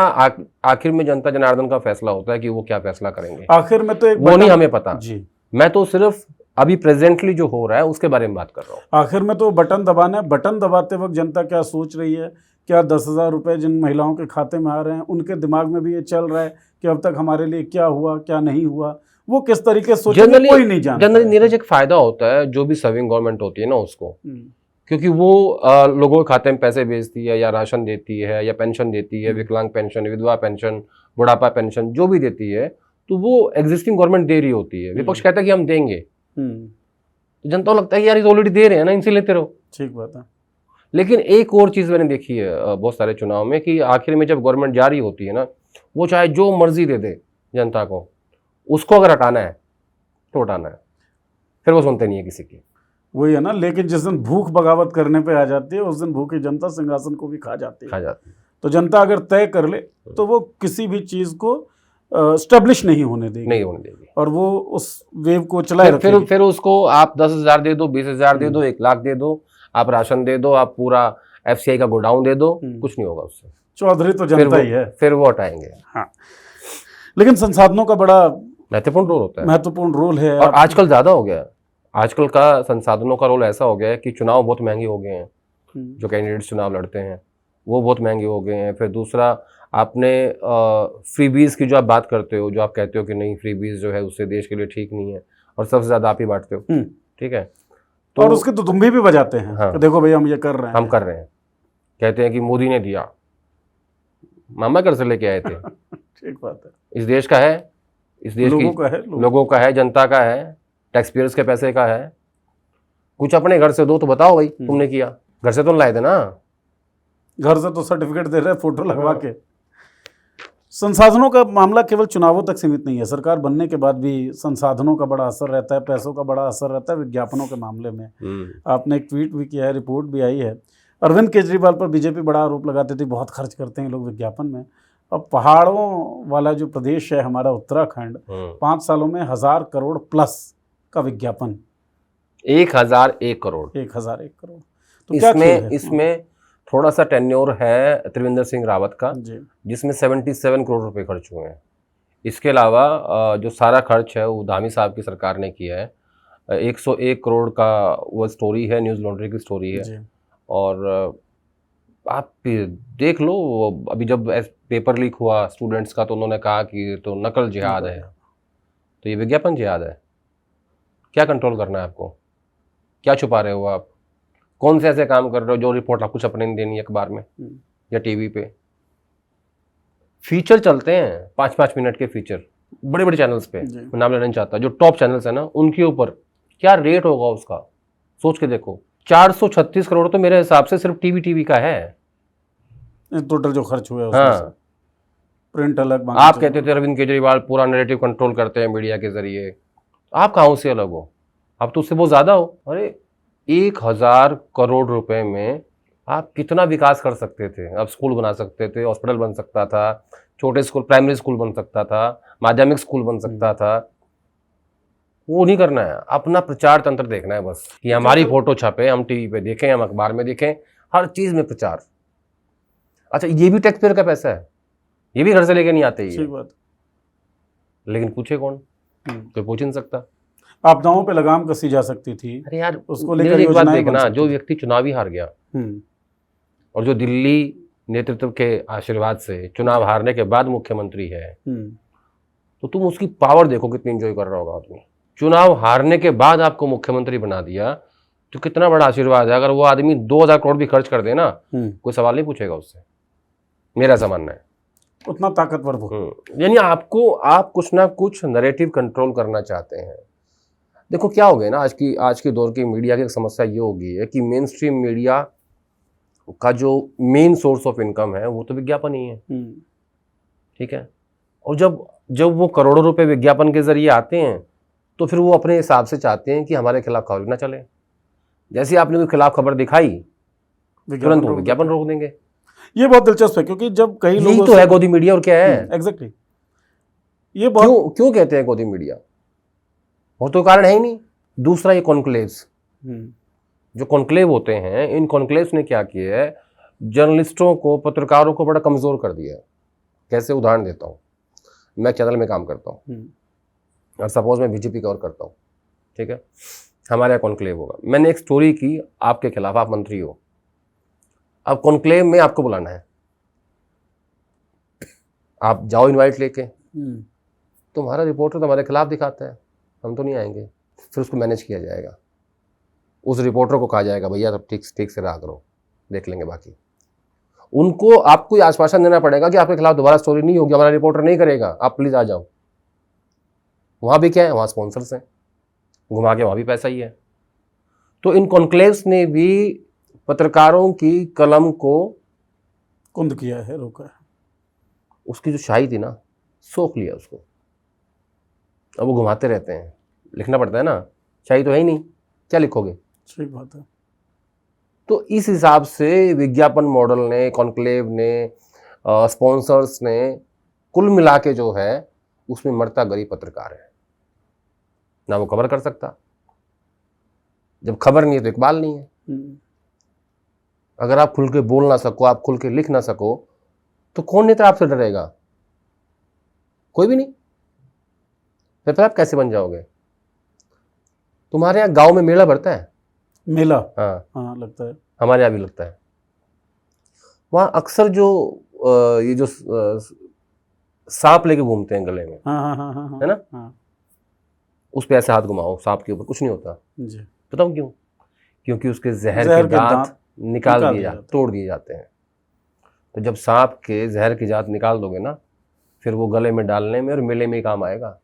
आखिर में जनता जनार्दन का फैसला होता है कि वो क्या फैसला करेंगे, आखिर में तो वो नहीं हमें पता जी। मैं तो सिर्फ अभी प्रेजेंटली जो हो रहा है उसके बारे में बात कर रहा हूँ। आखिर में तो बटन दबाना है, बटन दबाते वक्त जनता क्या सोच रही है, क्या 10,000 रुपए जिन महिलाओं के खाते में आ रहे हैं उनके दिमाग में भी ये चल रहा है कि अब तक हमारे लिए क्या हुआ क्या नहीं हुआ, वो किस तरीके से सोचेंगे कोई नहीं जानता। जनरली नीरज एक फायदा होता है जो भी सर्विंग गवर्नमेंट होती है ना उसको, क्योंकि वो लोगों के खाते में पैसे भेजती है या राशन देती है या पेंशन देती है, विकलांग पेंशन, विधवा पेंशन, बुढ़ापा पेंशन जो भी देती है, तो वो एग्जिस्टिंग गवर्नमेंट दे रही होती है। विपक्ष कहता है कि हम देंगे, तो जनता को लगता है कि यार ये ऑलरेडी दे रहे हैं ना, इनसे लेते रहो। ठीक बात है। लेकिन एक और चीज मैंने देखी है बहुत सारे चुनाव में कि आखिर में जब गवर्नमेंट जारी होती है ना, वो चाहे जो मर्जी दे दे जनता को, उसको अगर हटाना है तो हटाना है, फिर वो सुनते नहीं है किसी की। वही है ना, लेकिन जिस दिन भूख बगावत करने पे आ जाती है उस दिन भूखी जनता सिंहासन को भी खा जाती है। तो जनता अगर तय कर ले तो वो किसी भी चीज को स्टेब्लिश नहीं होने देगी और वो उस वेव को चलाए रखेगी। फिर उसको आप 10,000 दे दो, 20,000 दे दो, 1 लाख दे दो, आप राशन दे दो, आप पूरा FCI का गोडाउन दे दो, कुछ नहीं होगा उससे। चौधरी तो जनता ही है, फिर वो हटाएंगे। हाँ, लेकिन संसाधनों का बड़ा महत्वपूर्ण रोल होता है, महत्वपूर्ण रोल है। और आजकल ज्यादा हो गया है। आजकल का संसाधनों का रोल ऐसा हो गया है कि चुनाव बहुत महंगे हो गए हैं, जो कैंडिडेट्स चुनाव लड़ते हैं वो बहुत महंगे हो गए हैं। फिर दूसरा, आपने फ्रीबीज की जो आप बात करते हो, जो आप कहते हो कि नहीं फ्रीबीज जो है उससे देश के लिए ठीक नहीं है, और सबसे ज्यादा आप ही बांटते हो, ठीक है, तो और उसके तो तुम भी बजाते हैं। हाँ, देखो भैया हम ये कर रहे हैं, हम कर रहे हैं, कहते हैं कि मोदी ने दिया, मामा घर से लेके आए थे। ठीक बात है। इस देश का है, इस देश लोगों का है, जनता का है, टैक्स पेयर्स के पैसे का है। कुछ अपने घर से दो तो बताओ भाई तुमने किया, घर से तो लाए थे ना, घर से तो सर्टिफिकेट दे रहे हैं फोटो लगवा के। संसाधनों का मामला केवल चुनावों तक सीमित नहीं है, सरकार बनने के बाद भी संसाधनों का बड़ा असर रहता है, पैसों का बड़ा असर रहता है विज्ञापनों के मामले में। आपने एक ट्वीट भी किया है, रिपोर्ट भी आई है, अरविंद केजरीवाल पर बीजेपी बड़ा आरोप लगाती थी बहुत खर्च करते हैं लोग विज्ञापन में। अब पहाड़ों वाला जो प्रदेश है हमारा उत्तराखंड, 5 सालों में 1,000 करोड़ प्लस का विज्ञापन, 1,001 करोड़। 1,001 करोड़। तो इसमें थोड़ा सा टेन्योर है त्रिवेंद्र सिंह रावत का, जिसमें 77 करोड़ रुपए खर्च हुए हैं। इसके अलावा जो सारा खर्च है वो धामी साहब की सरकार ने किया है। 101 करोड़ का वो स्टोरी है, न्यूज़ लॉन्ड्री की स्टोरी है। और आप देख लो, अभी जब पेपर लीक हुआ स्टूडेंट्स का, तो उन्होंने कहा कि तो नकल जिहाद है, तो ये विज्ञापन जिहाद है। क्या कंट्रोल करना है आपको, क्या छुपा रहे हो आप, कौन से ऐसे काम कर रहे हो जो रिपोर्ट आपको छपने नहीं देनी अखबार में या टीवी पे। फीचर चलते हैं 5-5 मिनट के फीचर बड़े बड़े चैनल्स पे, मैं नाम लेना नहीं चाहता, जो टॉप चैनल्स है ना उनके ऊपर क्या रेट होगा उसका, सोच के देखो। 436 करोड़ तो मेरे हिसाब से सिर्फ टीवी का है टोटल जो खर्च हुआ है। हाँ, प्रिंट अलग, बाकी आप चीज़ें कहते थे अरविंद केजरीवाल पूरा नैरेटिव कंट्रोल करते हैं मीडिया के जरिए, आप कहाँ से अलग हो? आप तो उससे बहुत ज्यादा हो। अरे 1000 करोड़ रुपए में आप कितना विकास कर सकते थे। आप स्कूल बना सकते थे, हॉस्पिटल बन सकता था, छोटे स्कूल, प्राइमरी स्कूल बन सकता था, माध्यमिक स्कूल बन सकता था। वो नहीं करना है, अपना प्रचार तंत्र देखना है बस, कि हमारी फोटो छपे, हम टीवी पे देखें, हम अखबार में देखें, हर चीज में प्रचार। अच्छा, ये भी टैक्स पेयर का पैसा है, ये भी घर से लेके नहीं आते ये, सही बात। लेकिन पूछे कौन? कोई पूछ नहीं सकता। आपदाओं पे लगाम कसी जा सकती थी, अरे यार उसको मेरे लेकर एक बात योजनाएं बन देखना, सकती जो थी। व्यक्ति चुनावी हार गया और जो दिल्ली नेतृत्व के आशीर्वाद से चुनाव हारने के बाद मुख्यमंत्री है, तो तुम उसकी पावर देखो कितनी एंजॉय कर रहा होगा आदमी। चुनाव हारने के बाद आपको मुख्यमंत्री बना दिया, तो कितना बड़ा आशीर्वाद है। अगर वो आदमी 2000 करोड़ भी खर्च कर दे ना, कोई सवाल नहीं पूछेगा उससे, मेरा ऐसा मानना है। उतना ताकतवर वो। यानी आपको, आप कुछ ना कुछ नैरेटिव कंट्रोल करना चाहते हैं। देखो क्या हो गया ना, आज के दौर की मीडिया की एक समस्या ये हो गई है कि मेन स्ट्रीम मीडिया का जो मेन सोर्स ऑफ इनकम है वो तो विज्ञापन ही है, ठीक है। और जब वो करोड़ों रुपए विज्ञापन के जरिए आते हैं, तो फिर वो अपने हिसाब से चाहते हैं कि हमारे खिलाफ खबर ना चले। जैसे आपने कोई खिलाफ खबर दिखाई, तुरंत वो विज्ञापन रोक देंगे। ये बहुत दिलचस्प है, क्योंकि जब कई लोग, यही तो है गोदी मीडिया, और क्या है? एग्जैक्टली। ये बहुत क्यों कहते हैं गोदी मीडिया? और तो कारण है ही नहीं। दूसरा, ये कॉन्क्लेव्स, जो कॉन्क्लेव होते हैं, इन कॉन्क्लेव्स ने क्या किया है, जर्नलिस्टों को, पत्रकारों को बड़ा कमजोर कर दिया है। कैसे? उदाहरण देता हूँ। मैं चैनल में काम करता हूँ और सपोज मैं बीजेपी कवर करता हूँ, ठीक है। हमारे यहाँ कॉन्क्लेव होगा, मैंने एक स्टोरी की आपके खिलाफ, आप मंत्री हो, अब कॉन्क्लेव में आपको बुलाना है, आप जाओ इनवाइट लेके, तुम्हारा रिपोर्टर तो हमारे खिलाफ दिखाता है, हम तो नहीं आएंगे। फिर उसको मैनेज किया जाएगा, उस रिपोर्टर को कहा जाएगा भैया सब ठीक से रहा करो, देख लेंगे बाकी। उनको आपको आश्वासन देना पड़ेगा कि आपके खिलाफ दोबारा स्टोरी नहीं होगी, हमारा रिपोर्टर नहीं करेगा, आप प्लीज आ जाओ। वहां भी क्या है, वहां स्पॉन्सर्स हैं, घुमा के वहां भी पैसा ही है। तो इन कॉन्क्लेव्स ने भी पत्रकारों की कलम को कुंद किया है, रोका है। उसकी जो शाही थी ना, सोख लिया उसको। अब वो घुमाते रहते हैं, लिखना पड़ता है ना, शाही तो है ही नहीं, क्या लिखोगे? सही बात है। तो इस हिसाब से विज्ञापन मॉडल ने, कॉन्क्लेव ने, स्पॉन्सर्स ने, कुल मिला के जो है उसमें मरता गरीब पत्रकार है ना, वो खबर कर सकता। जब खबर नहीं है तो इकबाल नहीं है। अगर आप खुल के बोल ना सको, आप खुल के लिख ना सको, तो कौन नेता आपसे डरेगा? कोई भी नहीं। फिर आप कैसे बन जाओगे? तुम्हारे यहाँ गांव में मेला भरता है, मेला? हाँ लगता है, हमारे यहाँ भी लगता है। वहाँ अक्सर जो ये जो सांप लेके घूमते हैं गले में, है ना, उस पे ऐसे हाथ घुमाओ, सांप के ऊपर कुछ नहीं होता जी। बताओ क्यों? क्योंकि उसके जहर के दांत निकाल दिए जाते, तोड़ दिए जाते हैं। तो जब सांप के जहर की जात निकाल दोगे ना, फिर वो गले में डालने में और मेले में ही काम आएगा।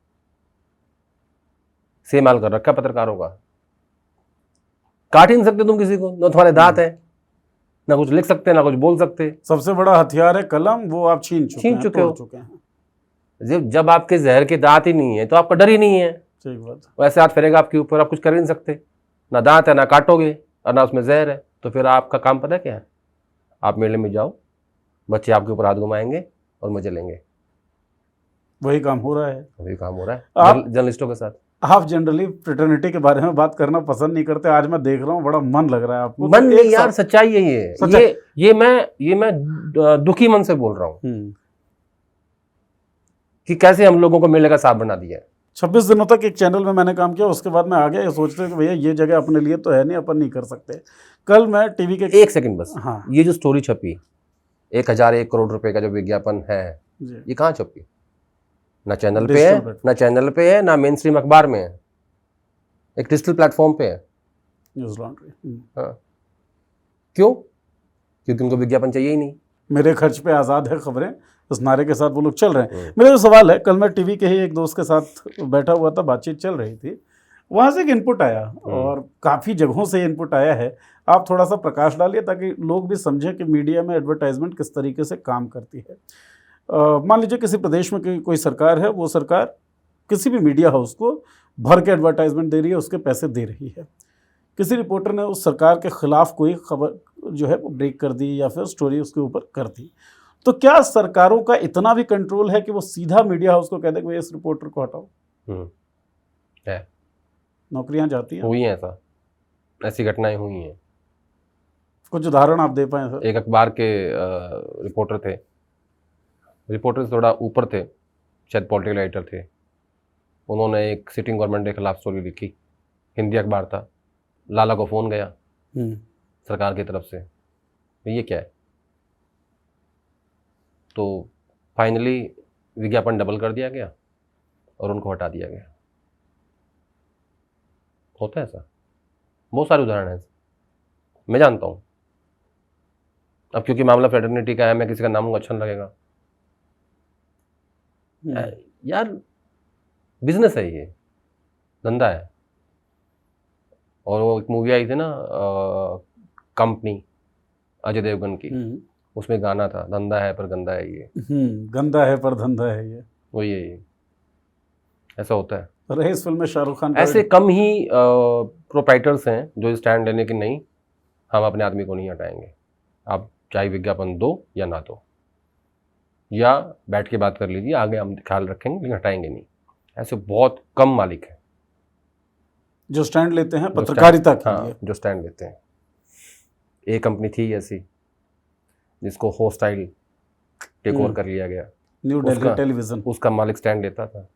सेम हाल कर रखा पत्रकारों का। काट ही नहीं सकते तुम किसी को, ना तुम्हारे दांत है, ना कुछ लिख सकते, ना कुछ बोल सकते। सबसे बड़ा हथियार है कलम, वो आप छीन चुके हो। जब आपके जहर के दांत ही नहीं है तो आपका डर ही नहीं है। सही बात। वैसे हाथ फेरेगा आपके ऊपर, आप कुछ कर ही नहीं सकते, ना दांत है, ना काटोगे, और ना उसमें जहर है। तो फिर आपका काम पता है क्या है? आप मेले में जाओ, बच्चे आपके ऊपर हाथ घुमाएंगे और मजे लेंगे। वही काम हो रहा है, वही काम हो रहा है जर्नलिस्टों के साथ। आप जनरली फ्रेटर्निटी के बारे में बात करना पसंद नहीं करते, आज मैं देख रहा हूँ बड़ा मन लग रहा है आपको। मन नहीं यार, सच्चाई है ये मैं दुखी मन से बोल रहा हूँ कि कैसे हम लोगों को मेले का साथ बना दिया है। 26 दिनों तक एक चैनल में मैंने काम किया, उसके बाद मैं आ गया, ये सोचते कि भैया ये जगह अपने लिए तो है नहीं, अपन नहीं कर सकते। कल मैं टीवी के, एक सेकंड बस, हाँ, ये जो स्टोरी छपी 1001 करोड़ रुपए का जो विज्ञापन है, ये कहाँ छपी? ना चैनल पे है, ना चैनल पे है, ना मेन स्ट्रीम अखबार में है, एक डिजिटल प्लेटफॉर्म पे है, न्यूज़ लॉन्ड्री। हाँ, क्यों? क्योंकि उनको विज्ञापन चाहिए ही नहीं। मेरे खर्च पे आज़ाद है खबरें, उस नारे के साथ वो लोग चल रहे हैं। मेरा जो सवाल है, कल मैं टीवी के ही एक दोस्त के साथ बैठा हुआ था, बातचीत चल रही थी, वहाँ से एक इनपुट आया और काफ़ी जगहों से इनपुट आया है। आप थोड़ा सा प्रकाश डालिए ताकि लोग भी समझें कि मीडिया में एडवर्टाइजमेंट किस तरीके से काम करती है। मान लीजिए किसी प्रदेश में कोई सरकार है, वो सरकार किसी भी मीडिया हाउस को भर के एडवर्टाइजमेंट दे रही है, उसके पैसे दे रही है। किसी रिपोर्टर ने उस सरकार के खिलाफ कोई खबर जो है वो ब्रेक कर दी या फिर स्टोरी उसके ऊपर कर दी, तो क्या सरकारों का इतना भी कंट्रोल है कि वो सीधा मीडिया हाउस को कह दे कि भाई इस रिपोर्टर को हटाओ? है, नौकरियां जाती हैं, हुई हैं, ऐसी घटनाएं हुई हैं। कुछ उदाहरण आप दे पाए सर? एक अखबार के रिपोर्टर थे, रिपोर्टर थोड़ा ऊपर थे, शायद पॉलिटिकल एडिटर थे। उन्होंने एक सिटिंग गवर्नमेंट के खिलाफ स्टोरी लिखी, हिंदी अखबार था। लाला को फ़ोन गया सरकार की तरफ से, ये क्या है? तो फाइनली विज्ञापन डबल कर दिया गया और उनको हटा दिया गया। होता है ऐसा, बहुत सारे उदाहरण हैं, मैं जानता हूँ। अब क्योंकि मामला फेटर्निटी का है, मैं किसी का नाम अच्छा नहीं लगेगा। यार बिजनेस है, ये धंधा है। और वो एक मूवी आई थी ना कंपनी, अजय देवगन की, उसमें गाना था, धंधा है पर गंदा है ये। गंदा है पर धंधा है ये, वही है ये। ऐसा होता है। रहे इस फिल्म में शाहरुख खान ऐसे कम ही प्रोप्राइटर्स हैं जो स्टैंड लेने की नहीं, हम अपने आदमी को नहीं हटाएंगे, आप चाहे विज्ञापन दो या ना दो, या बैठ के बात कर लीजिए, आगे हम ख्याल रखेंगे लेकिन हटाएंगे नहीं। ऐसे बहुत कम मालिक हैं जो स्टैंड लेते हैं पत्रकारिता के लिए। जो स्टैंड लेते हैं। एक कंपनी थी ऐसी जिसको होस्टाइल टेक ओवर कर लिया गया, न्यू दिल्ली टेलीविजन। उसका मालिक स्टैंड लेता था।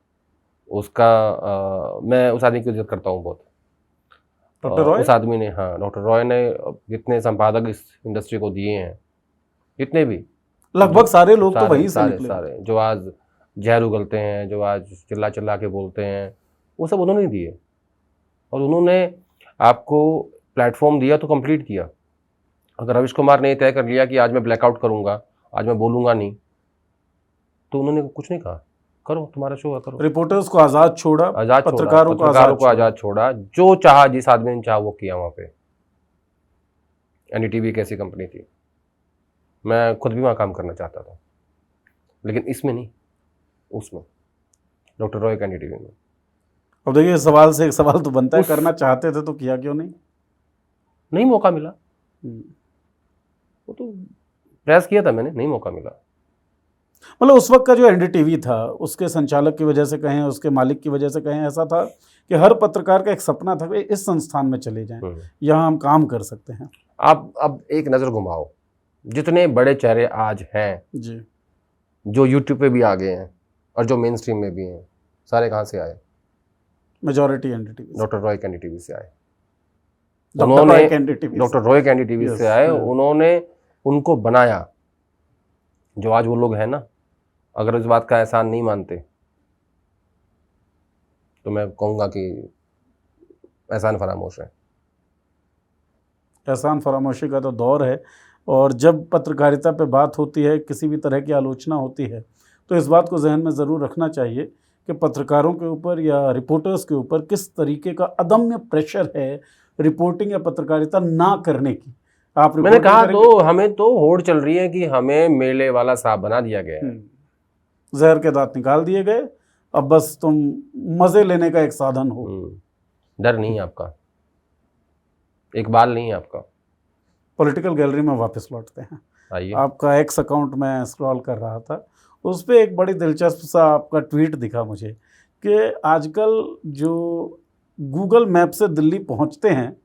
उसका मैं उस आदमी की इज्जत करता हूँ बहुत, डॉक्टर रॉय। उस आदमी ने, हाँ, डॉक्टर रॉय ने जितने संपादक इस इंडस्ट्री को दिए हैं, जितने भी, लगभग सारे लोग तो वहीं से निकले। सारे जो आज जहर उगलते हैं, जो आज चिल्ला चिल्ला के बोलते हैं, वो सब उन्होंने दिए। और उन्होंने आपको प्लेटफॉर्म दिया तो कंप्लीट किया। अगर रविश कुमार ने तय कर लिया कि आज मैं ब्लैकआउट करूंगा, आज मैं बोलूंगा नहीं, तो उन्होंने कुछ नहीं कहा, करो तुम्हारा शो है, करो। रिपोर्टर्स को आजाद छोड़ा, पत्रकारों को आजाद छोड़ा, जो चाहा, जिस आदमी ने चाहा वो किया वहां पे। एनडीटीवी एक ऐसी कंपनी थी, मैं खुद भी वहां काम करना चाहता था, लेकिन इसमें नहीं, उसमें डॉक्टर रॉय का एनडीटीवी में। अब देखिए, सवाल से एक सवाल तो बनता है, करना चाहते थे तो किया क्यों नहीं मौका मिला। वो तो प्रयास किया था मैंने, नहीं मौका मिला। मतलब उस वक्त का जो एनडीटीवी था, उसके संचालक की वजह से कहें, उसके मालिक की वजह से कहें, ऐसा था कि हर पत्रकार का एक सपना था कि इस संस्थान में चले जाएं, यहाँ हम काम कर सकते हैं। आप अब एक नज़र घुमाओ, जितने बड़े चेहरे आज हैं जी, जो यूट्यूब पे भी आ गए हैं और जो मेन स्ट्रीम में भी हैं, सारे कहाँ से आए? मेजॉरिटी एनडीटीवी, डॉक्टर रॉय के एनडीटीवी से आए। डॉक्टर रॉय के एनडीटीवी से आए। उन्होंने उनको बनाया। जो आज वो लोग हैं ना, अगर इस बात का एहसान नहीं मानते तो मैं कहूँगा कि एहसान फरामोश है। एहसान फरामोशी का तो दौर है। और जब पत्रकारिता पे बात होती है, किसी भी तरह की आलोचना होती है, तो इस बात को जहन में ज़रूर रखना चाहिए कि पत्रकारों के ऊपर या रिपोर्टर्स के ऊपर किस तरीके का अदम्य प्रेशर है रिपोर्टिंग या पत्रकारिता ना करने की। आप मैंने कहा तो हमें तो होड़ चल रही है कि हमें मेले वाला साहब बना दिया गया है, जहर के दांत निकाल दिए गए, अब बस तुम मज़े लेने का एक साधन हो। डर नहीं है आपका, एक बाल नहीं है आपका। पॉलिटिकल गैलरी में वापस लौटते हैं। आइए। आपका एक्स अकाउंट में स्क्रॉल कर रहा था, उस पर एक बड़ी दिलचस्प सा आपका ट्वीट दिखा मुझे कि आजकल जो गूगल मैप से दिल्ली पहुंचते हैं,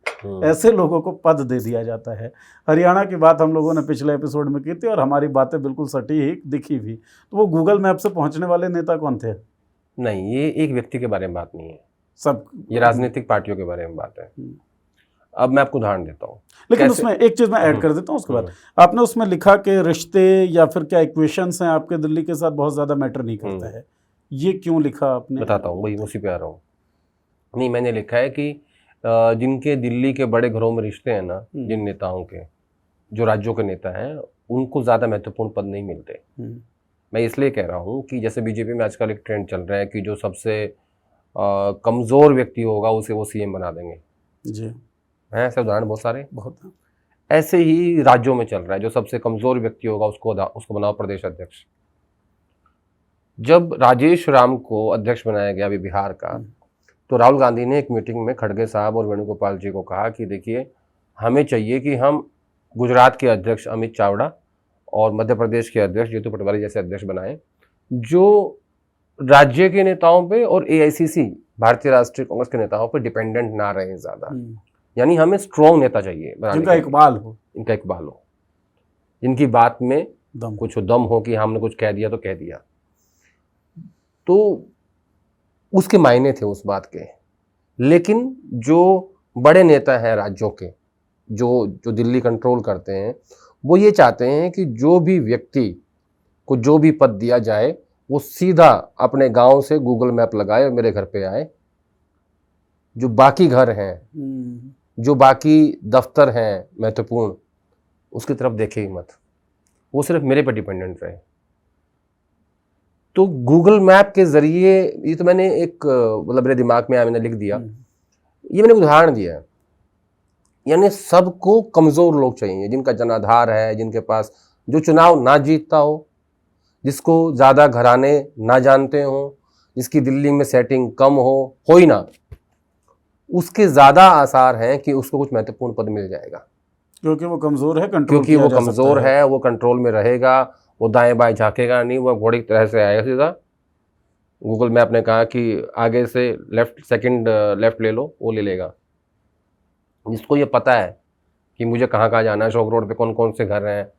ऐसे लोगों को पद दे दिया जाता है। हरियाणा की बात हम लोगों ने पिछले एपिसोड में की थी और हमारी बातें बिल्कुल सटीक दिखी भी। तो वो गूगल मैप से पहुंचने वाले नेता कौन थे? नहीं, ये एक व्यक्ति के बारे में बात नहीं है, सब ये राजनीतिक पार्टियों के बारे में बात है। अब मैं आपको उदाहरण देता हूँ, लेकिन उसमें एक चीज़ मैं ऐड कर देता हूँ। उसके बाद आपने उसमें लिखा कि रिश्ते या फिर क्या इक्वेशंस हैं आपके दिल्ली के साथ बहुत ज़्यादा मैटर नहीं करता है। ये क्यों लिखा आपने? बताता हूँ, वही उसी पे आ रहा हूँ। नहीं, मैंने लिखा है कि जिनके दिल्ली के बड़े घरों में रिश्ते हैं ना, जिन नेताओं के, जो राज्यों के नेता हैं, उनको ज़्यादा महत्वपूर्ण पद नहीं मिलते। मैं इसलिए कह रहा हूँ कि जैसे बीजेपी में आजकल एक ट्रेंड चल रहा है कि जो सबसे कमज़ोर व्यक्ति होगा उसे वो सीएम बना देंगे। जी हैं, ऐसे उदाहरण बहुत सारे, बहुत हैं। ऐसे ही राज्यों में चल रहा है, जो सबसे कमज़ोर व्यक्ति होगा उसको बनाओ प्रदेश अध्यक्ष। जब राजेश राम को अध्यक्ष बनाया गया अभी बिहार का, तो राहुल गांधी ने एक मीटिंग में खड़गे साहब और वेणुगोपाल जी को कहा कि देखिए, हमें चाहिए कि हम गुजरात के अध्यक्ष अमित चावड़ा और मध्य प्रदेश के अध्यक्ष जीतू पटवारी जैसे अध्यक्ष बनाएं, जो राज्य के नेताओं पे और एआईसीसी भारतीय राष्ट्रीय कांग्रेस के नेताओं पे डिपेंडेंट ना रहे ज्यादा। यानी हमें स्ट्रॉन्ग नेता चाहिए जिनका इकबाल हो, इनका इकबाल हो, जिनकी बात में दम कुछ दम हो कि हमने कुछ कह दिया तो कह दिया। तो उसके मायने थे उस बात के। लेकिन जो बड़े नेता हैं राज्यों के, जो दिल्ली कंट्रोल करते हैं, वो ये चाहते हैं कि जो भी व्यक्ति को जो भी पद दिया जाए वो सीधा अपने गांव से गूगल मैप लगाए और मेरे घर पे आए। जो बाकी घर हैं, जो बाकी दफ्तर हैं महत्वपूर्ण, उसकी तरफ देखे ही मत, वो सिर्फ मेरे पर डिपेंडेंट रहे। तो गूगल मैप के जरिए, ये तो मैंने एक मतलब मेरे दिमाग में आया, मैंने लिख दिया, ये मैंने उदाहरण दिया है। यानी सबको कमजोर लोग चाहिए, जिनका जनाधार है, जिनके पास, जो चुनाव ना जीतता हो, जिसको ज्यादा घराने ना जानते हो, जिसकी दिल्ली में सेटिंग कम हो ही ना, उसके ज्यादा आसार हैं कि उसको कुछ महत्वपूर्ण पद मिल जाएगा, क्योंकि वो कमजोर है, कंट्रोल क्योंकि वो कमजोर है, वो कंट्रोल में रहेगा, वो दाएं बाएं झांकेगा नहीं, वो घोड़े की तरह से आएगा सीधा। गूगल मैप ने कहा कि आगे से लेफ्ट, सेकंड लेफ्ट ले लो, वो ले लेगा। जिसको ये पता है कि मुझे कहाँ कहाँ जाना है, शोक रोड पे कौन कौन से घर हैं,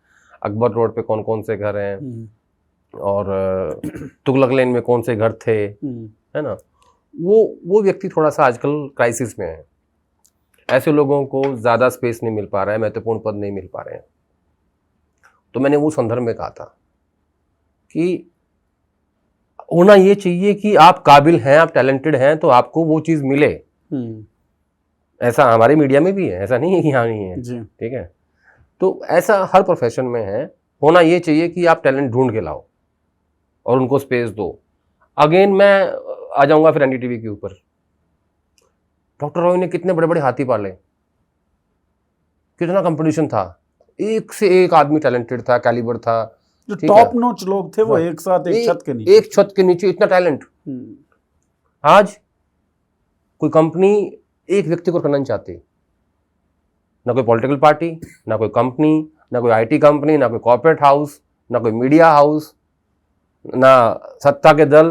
अकबर रोड पे कौन कौन से घर हैं, और तुगलक लेन में कौन से घर थे, है ना, वो व्यक्ति थोड़ा सा आजकल क्राइसिस में है। ऐसे लोगों को ज़्यादा स्पेस नहीं मिल पा रहा है, महत्वपूर्ण पद नहीं मिल पा रहे हैं। तो मैंने वो संदर्भ में कहा था कि होना ये चाहिए कि आप काबिल हैं, आप टैलेंटेड हैं, तो आपको वो चीज़ मिले। ऐसा हमारे मीडिया में भी है, ऐसा नहीं है कि यहाँ नहीं है, ठीक है। तो ऐसा हर प्रोफेशन में है। होना ये चाहिए कि आप टैलेंट ढूंढ के लाओ और उनको स्पेस दो। अगेन मैं आ जाऊंगा फिर एनडीटीवी के ऊपर। डॉक्टर रॉय ने कितने बड़े बड़े हाथी पाले, कितना कंपटीशन था, एक से एक आदमी टैलेंटेड था, कैलिबर था, जो टॉप नॉच लोग थे वो एक साथ एक छत के नीचे इतना टैलेंट। आज कोई कंपनी एक व्यक्ति को करना नहीं चाहती, ना कोई पॉलिटिकल पार्टी, ना कोई कंपनी, ना कोई आईटी कंपनी, ना कोई कॉर्पोरेट हाउस, ना कोई मीडिया हाउस, ना सत्ता के दल।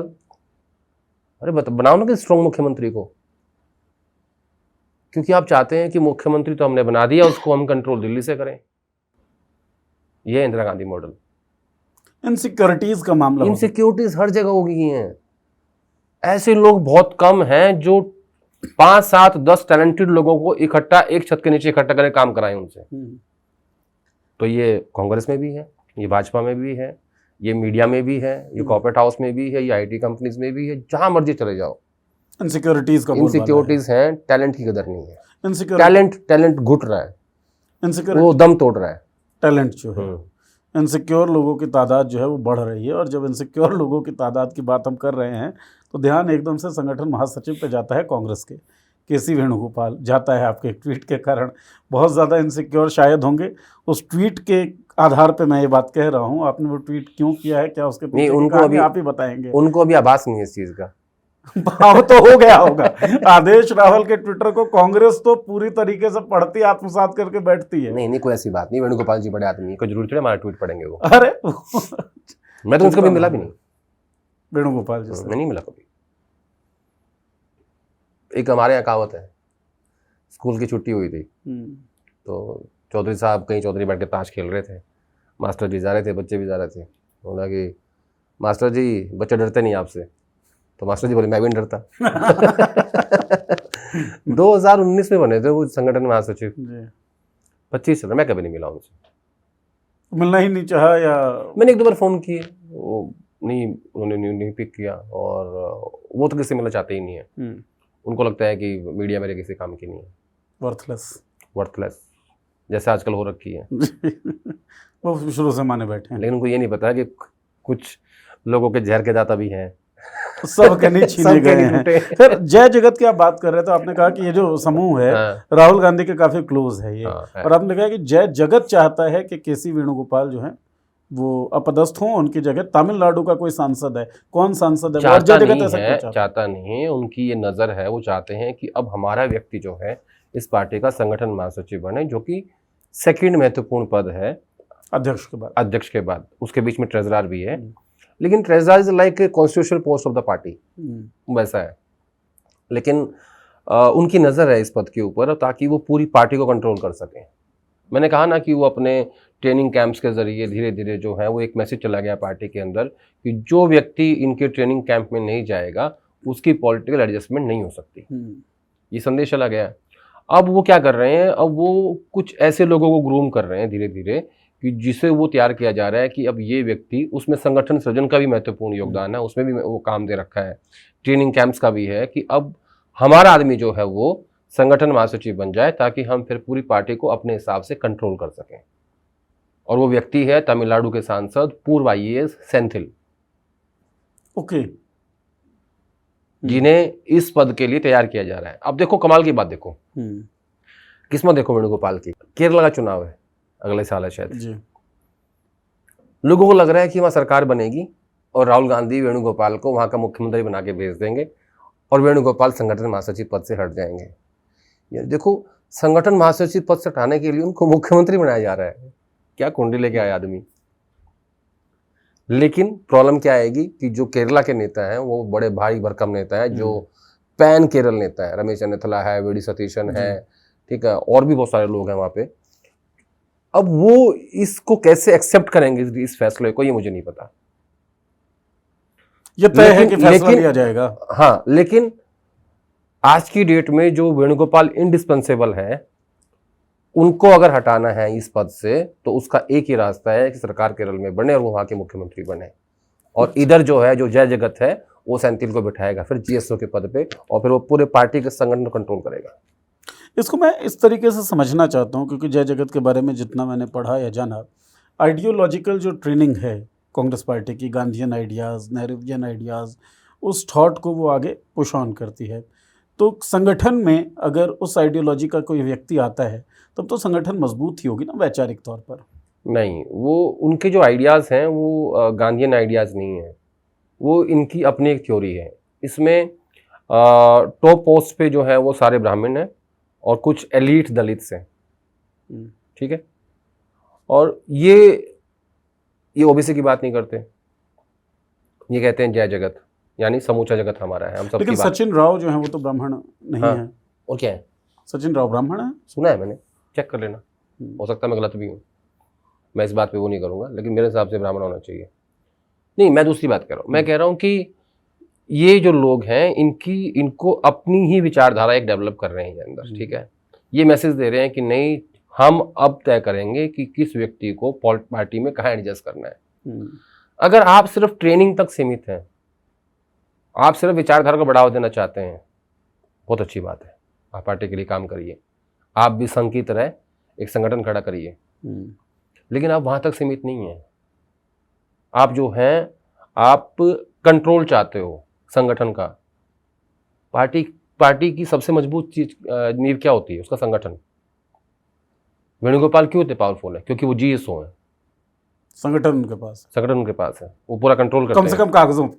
अरे बनाओ ना कि स्ट्रॉन्ग मुख्यमंत्री को, क्योंकि आप चाहते हैं कि मुख्यमंत्री तो हमने बना दिया, उसको हम कंट्रोल दिल्ली से करें। ये इंदिरा गांधी मॉडल। इनसिक्योरिटीज का मामला, इनसिक्योरिटीज हर जगह हो गई हैं। ऐसे लोग बहुत कम हैं जो 5, 7, 10 टैलेंटेड लोगों को इकट्ठा एक छत के नीचे इकट्ठा करके काम कराएं उनसे। तो ये कांग्रेस में भी है, ये भाजपा में भी है, ये मीडिया में भी है, ये कॉर्पोरेट हाउस में भी है, ये आईटी कंपनीज में भी है, जहां मर्जी चले जाओ इनसिक्योरिटीज हैं। टैलेंट की कदर नहीं है। टैलेंट घुट रहा है, वो दम तोड़ रहा है। टैलेंट जो है, इनसिक्योर लोगों की तादाद जो है वो बढ़ रही है। और जब इनसिक्योर लोगों की तादाद की बात हम कर रहे हैं तो ध्यान एकदम से संगठन महासचिव पे जाता है कांग्रेस के, केसी वेणुगोपाल जाता है आपके ट्वीट के कारण। बहुत ज़्यादा इनसिक्योर शायद होंगे। उस ट्वीट के आधार पे मैं ये बात कह रहा हूँ। आपने वो ट्वीट क्यों किया है, क्या उसके पीछे की कहानी आप ही बताएंगे। उनको अभी आभास नहीं है इस चीज़ का। भाव तो हो गया होगा। आदेश रावल के ट्विटर को कांग्रेस तो पूरी तरीके से पढ़ती, आत्मसात करके बैठती है। नहीं, कोई ऐसी बात नहीं। वेणुगोपाल जी बड़े आदमी है, कोई जरूरी हमारा ट्वीट पढ़ेंगे वो। अरे मैं तो उसको भी मिला भी नहीं, वेणुगोपाल जी से मैं नहीं मिला कभी। एक हमारे यहाँ कहावत है, स्कूल की छुट्टी हुई थी तो चौधरी साहब कहीं चौधरी बैठ के ताश खेल रहे थे, मास्टर जी जा रहे थे, बच्चे भी जा रहे थे। बोला कि मास्टर जी बच्चे डरते नहीं आपसे, तो मास्टर जी बोले मैं भी नहीं डरता। 2019 में बने थे वो संगठन महासचिव, 25 साल। मैं कभी नहीं मिला उनसे, मिलना ही नहीं चाहा, या मैंने 1-2 बार फोन किए, वो नहीं, उन्होंने नहीं पिक किया। और वो तो किसी मिलना चाहते ही नहीं है। उनको लगता है कि मीडिया मेरे किसी काम की नहीं है, वर्थलेस जैसे आजकल हो रखी है। वो शुरू से माने बैठे हैं। लेकिन उनको ये नहीं पता कि कुछ लोगों के जहर के दाता भी हैं, सब के नहीं छीने गए हैं। फिर जय जगत की आप बात कर रहे थे, आपने कहा कि ये जो समूह है राहुल गांधी के काफी क्लोज है ये, और आपने कहा कि जय जगत चाहता है कि केसी वेणुगोपाल जो है वो अपदस्थ हों, उनकी जगह तमिलनाडु का कोई सांसद है, कौन सांसद है? चाहता जगत नहीं ऐसा है, क्यों चाहता है? चाहता नहीं है, उनकी ये नज़र है, वो चाहते हैं कि अब हमारा व्यक्ति जो है इस पार्टी का संगठन महासचिव बने, जो कि सेकंड महत्वपूर्ण पद है अध्यक्ष के बाद। अध्यक्ष के बाद। उसके बीच में ट्रेजरर भी है, लेकिन treasurer is like constitutional post of the party, वैसा है। लेकिन उनकी नज़र है इस पद के ऊपर, ताकि वो पूरी पार्टी को कंट्रोल कर सकें। मैंने कहा ना कि वो अपने ट्रेनिंग कैंप्स के जरिए धीरे धीरे जो है वो एक मैसेज चला गया पार्टी के अंदर कि जो व्यक्ति इनके ट्रेनिंग कैंप में नहीं जाएगा उसकी पॉलिटिकल एडजस्टमेंट नहीं हो सकती, ये संदेश चला गया। अब वो क्या कर रहे हैं, अब वो कुछ ऐसे लोगों को ग्रूम कर रहे हैं धीरे धीरे कि जिसे वो तैयार किया जा रहा है कि अब ये व्यक्ति, उसमें संगठन सृजन का भी महत्वपूर्ण योगदान है, उसमें भी वो काम दे रखा है, ट्रेनिंग कैंप्स का भी है, कि अब हमारा आदमी जो है वो संगठन महासचिव बन जाए, ताकि हम फिर पूरी पार्टी को अपने हिसाब से कंट्रोल कर सकें। और वो व्यक्ति है तमिलनाडु के सांसद पूर्व IAS सेंथिल, ओके, जिन्हें इस पद के लिए तैयार किया जा रहा है। अब देखो कमाल की बात, देखो किस्मत देखो वेणुगोपाल की। केरला का चुनाव है अगले साल है शायद जी। लोगों को लग रहा है कि वहाँ सरकार बनेगी और राहुल गांधी वेणुगोपाल को वहाँ का मुख्यमंत्री बना के भेज देंगे और वेणुगोपाल संगठन महासचिव पद से हट जाएंगे। ये देखो, संगठन महासचिव पद से हटाने के लिए उनको मुख्यमंत्री बनाया जा रहा है। क्या कुंडली लेके आया आदमी। लेकिन प्रॉब्लम क्या आएगी कि जो केरला के नेता हैं वो बड़े भारी भरकम नेता है, जो पैन केरल नेता है, रमेश चन्नीथला है, वी डी सतीशन है, ठीक है, और भी बहुत सारे लोग हैं वहाँ पे। अब वो इसको कैसे एक्सेप्ट करेंगे इस फैसले को, ये मुझे नहीं पता। ये तय है कि फैसला लिया जाएगा। हाँ, लेकिन आज की डेट में जो वेणुगोपाल इंडिस्पेंसेबल है, उनको अगर हटाना है इस पद से, तो उसका एक ही रास्ता है कि सरकार केरल में बने और वो वहाँ के मुख्यमंत्री बने। और इधर जो है, जो जय जगत है, वो सेंथिल को बिठाएगा फिर GSO के पद पे, और फिर वो पूरे पार्टी के संगठन को कंट्रोल करेगा। इसको मैं इस तरीके से समझना चाहता हूँ, क्योंकि जय जगत के बारे में जितना मैंने पढ़ा या जाना, आइडियोलॉजिकल जो ट्रेनिंग है कांग्रेस पार्टी की, गांधीयन आइडियाज़, नेहरूवियन आइडियाज़, उस थॉट को वो आगे पुश ऑन करती है। तो संगठन में अगर उस आइडियोलॉजी का कोई व्यक्ति आता है, तब तो संगठन मजबूत ही होगी ना वैचारिक तौर पर। नहीं, वो उनके जो आइडियाज़ हैं वो गांधीयन आइडियाज़ नहीं है, वो इनकी अपनी एक थ्योरी है। इसमें टॉप पोस्ट पे जो है वो सारे ब्राह्मण हैं और कुछ एलीट दलित्स हैं, ठीक है। और ये OBC की बात नहीं करते, ये कहते हैं जय जगत, यानी समूचा जगत हमारा है, हम सब। लेकिन सचिन राव जो है वो तो ब्राह्मण नहीं है। और क्या है? सचिन राव ब्राह्मण है, सुना है मैंने, चेक कर लेना, हो सकता है मैं गलत भी हूँ, मैं इस बात पे वो नहीं करूँगा, लेकिन मेरे हिसाब से ब्राह्मण होना चाहिए। नहीं, मैं दूसरी बात कर रहा हूँ, मैं कह रहा हूँ कि ये जो लोग हैं इनको अपनी ही विचारधारा एक डेवलप कर रहे हैं अंदर, ठीक है। ये मैसेज दे रहे हैं कि नहीं, हम अब तय करेंगे कि किस व्यक्ति को पार्टी में कहाँ एडजस्ट करना है। अगर आप सिर्फ ट्रेनिंग तक सीमित हैं, आप सिर्फ विचारधारा को बढ़ावा देना चाहते हैं, बहुत अच्छी बात है, आप पार्टी के लिए काम करिए, आप भी संघ की तरह एक संगठन खड़ा करिए, लेकिन आप वहाँ तक सीमित नहीं हैं। आप जो हैं, आप कंट्रोल चाहते हो संगठन का। पार्टी की सबसे मजबूत चीज नींव क्या होती है? उसका संगठन। वेणुगोपाल क्यों इतने पावरफुल है? क्योंकि वो GSO है, संगठन उनके पास है, वो पूरा कंट्रोल करते हैं। कम से कम कागजों पे।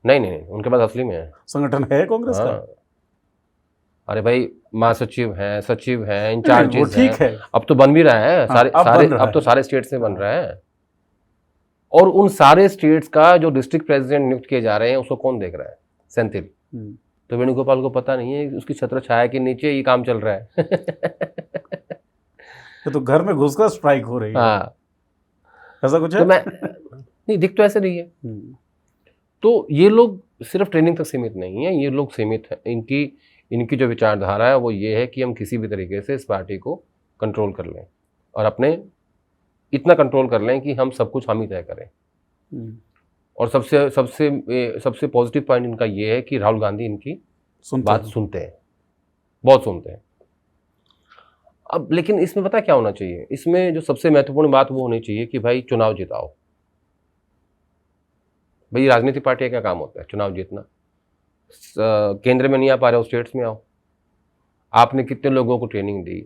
नहीं, उनके पास असली में है, संगठन है कांग्रेस का। अरे भाई, महासचिव हैं, सचिव हैं, इंचार्ज हैं, ठीक है, अब तो बन भी रहा है, अब तो सारे स्टेट्स में बन रहा है। और उन सारे स्टेट्स का जो डिस्ट्रिक्ट प्रेसिडेंट नियुक्त किए जा रहे हैं, उसको कौन देख रहा है? सेंथिल। तो वेणुगोपाल को पता नहीं है उसकी छत्र छाया के नीचे ये काम चल रहा है। तो घर में घुसकर स्ट्राइक हो रही है। हाँ, ऐसा कुछ है? तो मैं नहीं, दिख तो ऐसे नहीं है। तो ये लोग सिर्फ ट्रेनिंग तक सीमित नहीं है, ये लोग सीमित है, इनकी जो विचारधारा है वो ये है कि हम किसी भी तरीके से इस पार्टी को कंट्रोल कर लें और अपने इतना कंट्रोल कर लें कि हम सब कुछ हम ही तय करें। और सबसे पॉजिटिव पॉइंट इनका ये है कि राहुल गांधी इनकी बात सुनते हैं, बहुत सुनते हैं। अब लेकिन इसमें पता क्या होना चाहिए? इसमें जो सबसे महत्वपूर्ण बात वो होनी चाहिए कि भाई चुनाव जिताओ। भाई राजनीतिक पार्टी का क्या काम होता है? चुनाव जीतना। केंद्र में नहीं आ पा रहे हो, स्टेट्स में आओ। आपने कितने लोगों को ट्रेनिंग दी,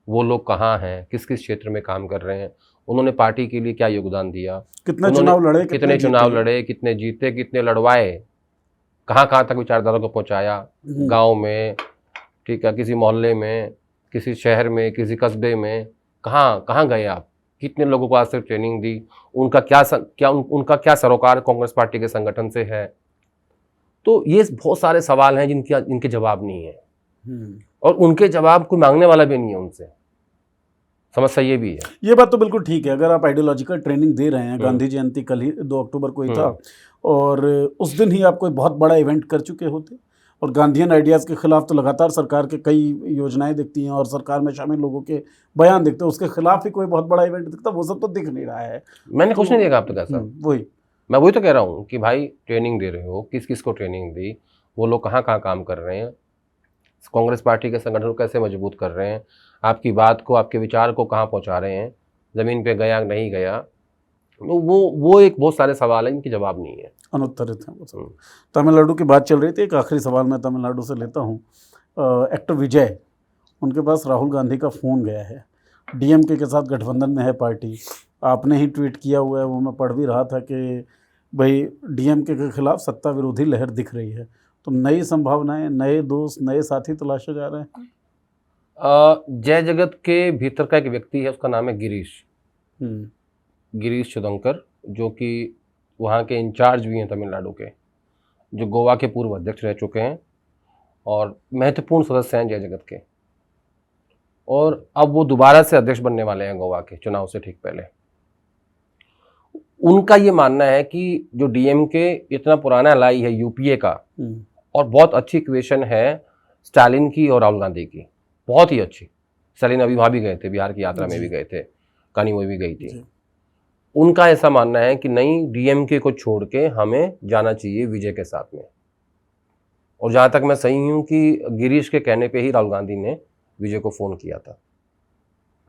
वो लोग कहाँ हैं, किस किस क्षेत्र में काम कर रहे हैं, उन्होंने पार्टी के लिए क्या योगदान दिया, कितने चुनाव लड़े, कितने चुनाव लड़े, कितने जीते, कितने लड़वाए, कहाँ कहाँ तक विचारधारा को पहुँचाया, गांव में, ठीक है, किसी मोहल्ले में, किसी शहर में, किसी कस्बे में, कहाँ कहाँ गए आप, कितने लोगों को आज तक ट्रेनिंग दी, उनका उनका क्या सरोकार कांग्रेस पार्टी के संगठन से है। तो ये बहुत सारे सवाल हैं जिनके जवाब नहीं है, और उनके जवाब कोई मांगने वाला भी नहीं है उनसे। समस्या ये भी है। ये बात तो बिल्कुल ठीक है। अगर आप आइडियोलॉजिकल ट्रेनिंग दे रहे हैं, गांधी जयंती कल ही 2 अक्टूबर को ही था, और उस दिन ही आप कोई बहुत बड़ा इवेंट कर चुके होते, और गांधीयन आइडियाज़ के खिलाफ तो लगातार सरकार के कई योजनाएं दिखती हैं और सरकार में शामिल लोगों के बयान दिखते हैं, उसके खिलाफ ही कोई बहुत बड़ा इवेंट दिखता, वो सब तो दिख नहीं रहा है। मैंने कुछ नहीं देखा अब तक ऐसा। मैं वही तो कह रहा हूँ कि भाई ट्रेनिंग दे रहे हो, किस किस को ट्रेनिंग दी, वो लोग कहाँ कहाँ काम कर रहे हैं, कांग्रेस पार्टी के संगठन को कैसे मजबूत कर रहे हैं, आपकी बात को, आपके विचार को कहाँ पहुँचा रहे हैं, ज़मीन पे गया नहीं गया, वो एक बहुत सारे सवाल हैं, इनके जवाब नहीं है, अनुत्तरित हैं वो सब। तमिलनाडु की बात चल रही थी, एक आखिरी सवाल मैं तमिलनाडु से लेता हूँ। एक्टर विजय, उनके पास राहुल गांधी का फ़ोन गया है, डीएमके के साथ गठबंधन में है पार्टी, आपने ही ट्वीट किया हुआ है, वो मैं पढ़ भी रहा था कि भाई डीएमके के खिलाफ सत्ता विरोधी लहर दिख रही है, तो नई संभावनाएं, नए दोस्त, नए साथी तलाशे जा रहे हैं। जय जगत के भीतर का एक व्यक्ति है, उसका नाम है गिरीश चुदंकर, जो कि वहाँ के इंचार्ज भी हैं तमिलनाडु के, जो गोवा के पूर्व अध्यक्ष रह चुके हैं और महत्वपूर्ण सदस्य हैं जय जगत के, और अब वो दोबारा से अध्यक्ष बनने वाले हैं गोवा के चुनाव से ठीक पहले। उनका ये मानना है कि जो डीएमके इतना पुराना लाई है यूपीए का, और बहुत अच्छी इक्वेशन है स्टालिन की और राहुल गांधी की, बहुत ही अच्छी। स्टालिन अभी वहाँ भी गए थे, बिहार की यात्रा में भी गए थे, कनिमोई भी गई थी। उनका ऐसा मानना है कि नहीं, डीएमके को छोड़ के हमें जाना चाहिए विजय के साथ में। और जहाँ तक मैं सही हूँ कि गिरीश के कहने पे ही राहुल गांधी ने विजय को फ़ोन किया था।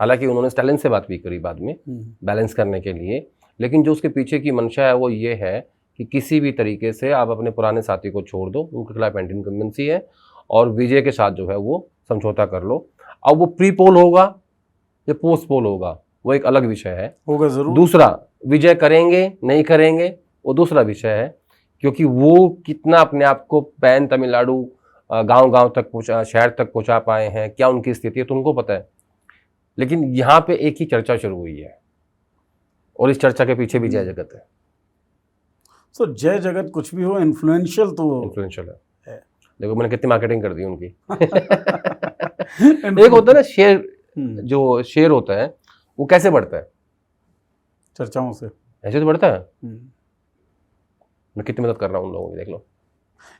हालांकि उन्होंने स्टालिन से बात भी करी बाद में बैलेंस करने के लिए, लेकिन जो उसके पीछे की मंशा है वो ये है कि किसी भी तरीके से आप अपने पुराने साथी को छोड़ दो, उनके खिलाफ एंटी इनकम्बेंसी है, और विजय के साथ जो है वो समझौता कर लो। अब वो प्री पोल होगा या पोस्ट पोल होगा, वो एक अलग विषय है, होगा जरूर। दूसरा, विजय करेंगे नहीं करेंगे वो दूसरा विषय है, क्योंकि वो कितना अपने आप को पैन तमिलनाडु गांव तक पहुँचा, शहर तक पहुँचा पाए हैं, क्या उनकी स्थिति है तो उनको पता है। लेकिन यहाँ पे एक ही चर्चा शुरू हुई है, और इस चर्चा के पीछे भी जय जगत है। तो जय जगत कुछ भी हो, इन्फ्लुएंशियल तो इन्फ्लुएंशियल है। देखो मैंने कितनी मार्केटिंग कर दी उनकी। एक होता है ना शेयर, जो शेयर होता है वो कैसे बढ़ता है? चर्चाओं से। ऐसे तो बढ़ता है। मैं कितनी मदद कर रहा हूँ उन लोगों की, देख लो।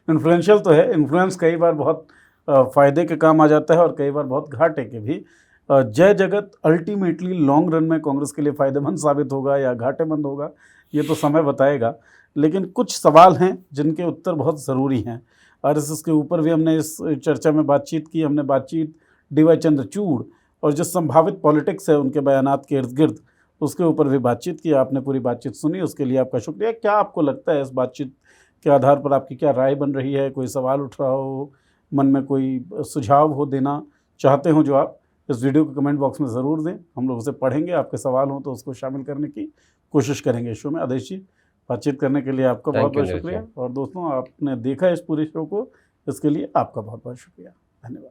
इन्फ्लुएंशियल तो है, इन्फ्लुएंस कई बार बहुत फ़ायदे के काम आ जाता है और कई बार बहुत घाटे के भी। जय जगत अल्टीमेटली लॉन्ग रन में कांग्रेस के लिए फ़ायदेमंद साबित होगा या घाटेमंद होगा, ये तो समय बताएगा। लेकिन कुछ सवाल हैं जिनके उत्तर बहुत ज़रूरी हैं। आरएसएस के ऊपर भी हमने इस चर्चा में बातचीत की, हमने बातचीत डीवाई चंद्रचूड़ और जो संभावित पॉलिटिक्स है उनके बयानात के इर्द गिर्द, उसके ऊपर भी बातचीत की। आपने पूरी बातचीत सुनी, उसके लिए आपका शुक्रिया। क्या आपको लगता है, इस बातचीत के आधार पर आपकी क्या राय बन रही है? कोई सवाल उठ रहा हो, मन में कोई सुझाव हो, देना चाहते हो जो आप इस वीडियो को कमेंट बॉक्स में ज़रूर दें, हम लोग उसे पढ़ेंगे। आपके सवाल हो तो उसको शामिल करने की कोशिश करेंगे शो में। आदेश जी, बातचीत करने के लिए आपका बहुत बहुत शुक्रिया। और दोस्तों, आपने देखा इस पूरे शो को, इसके लिए आपका बहुत बहुत शुक्रिया। धन्यवाद।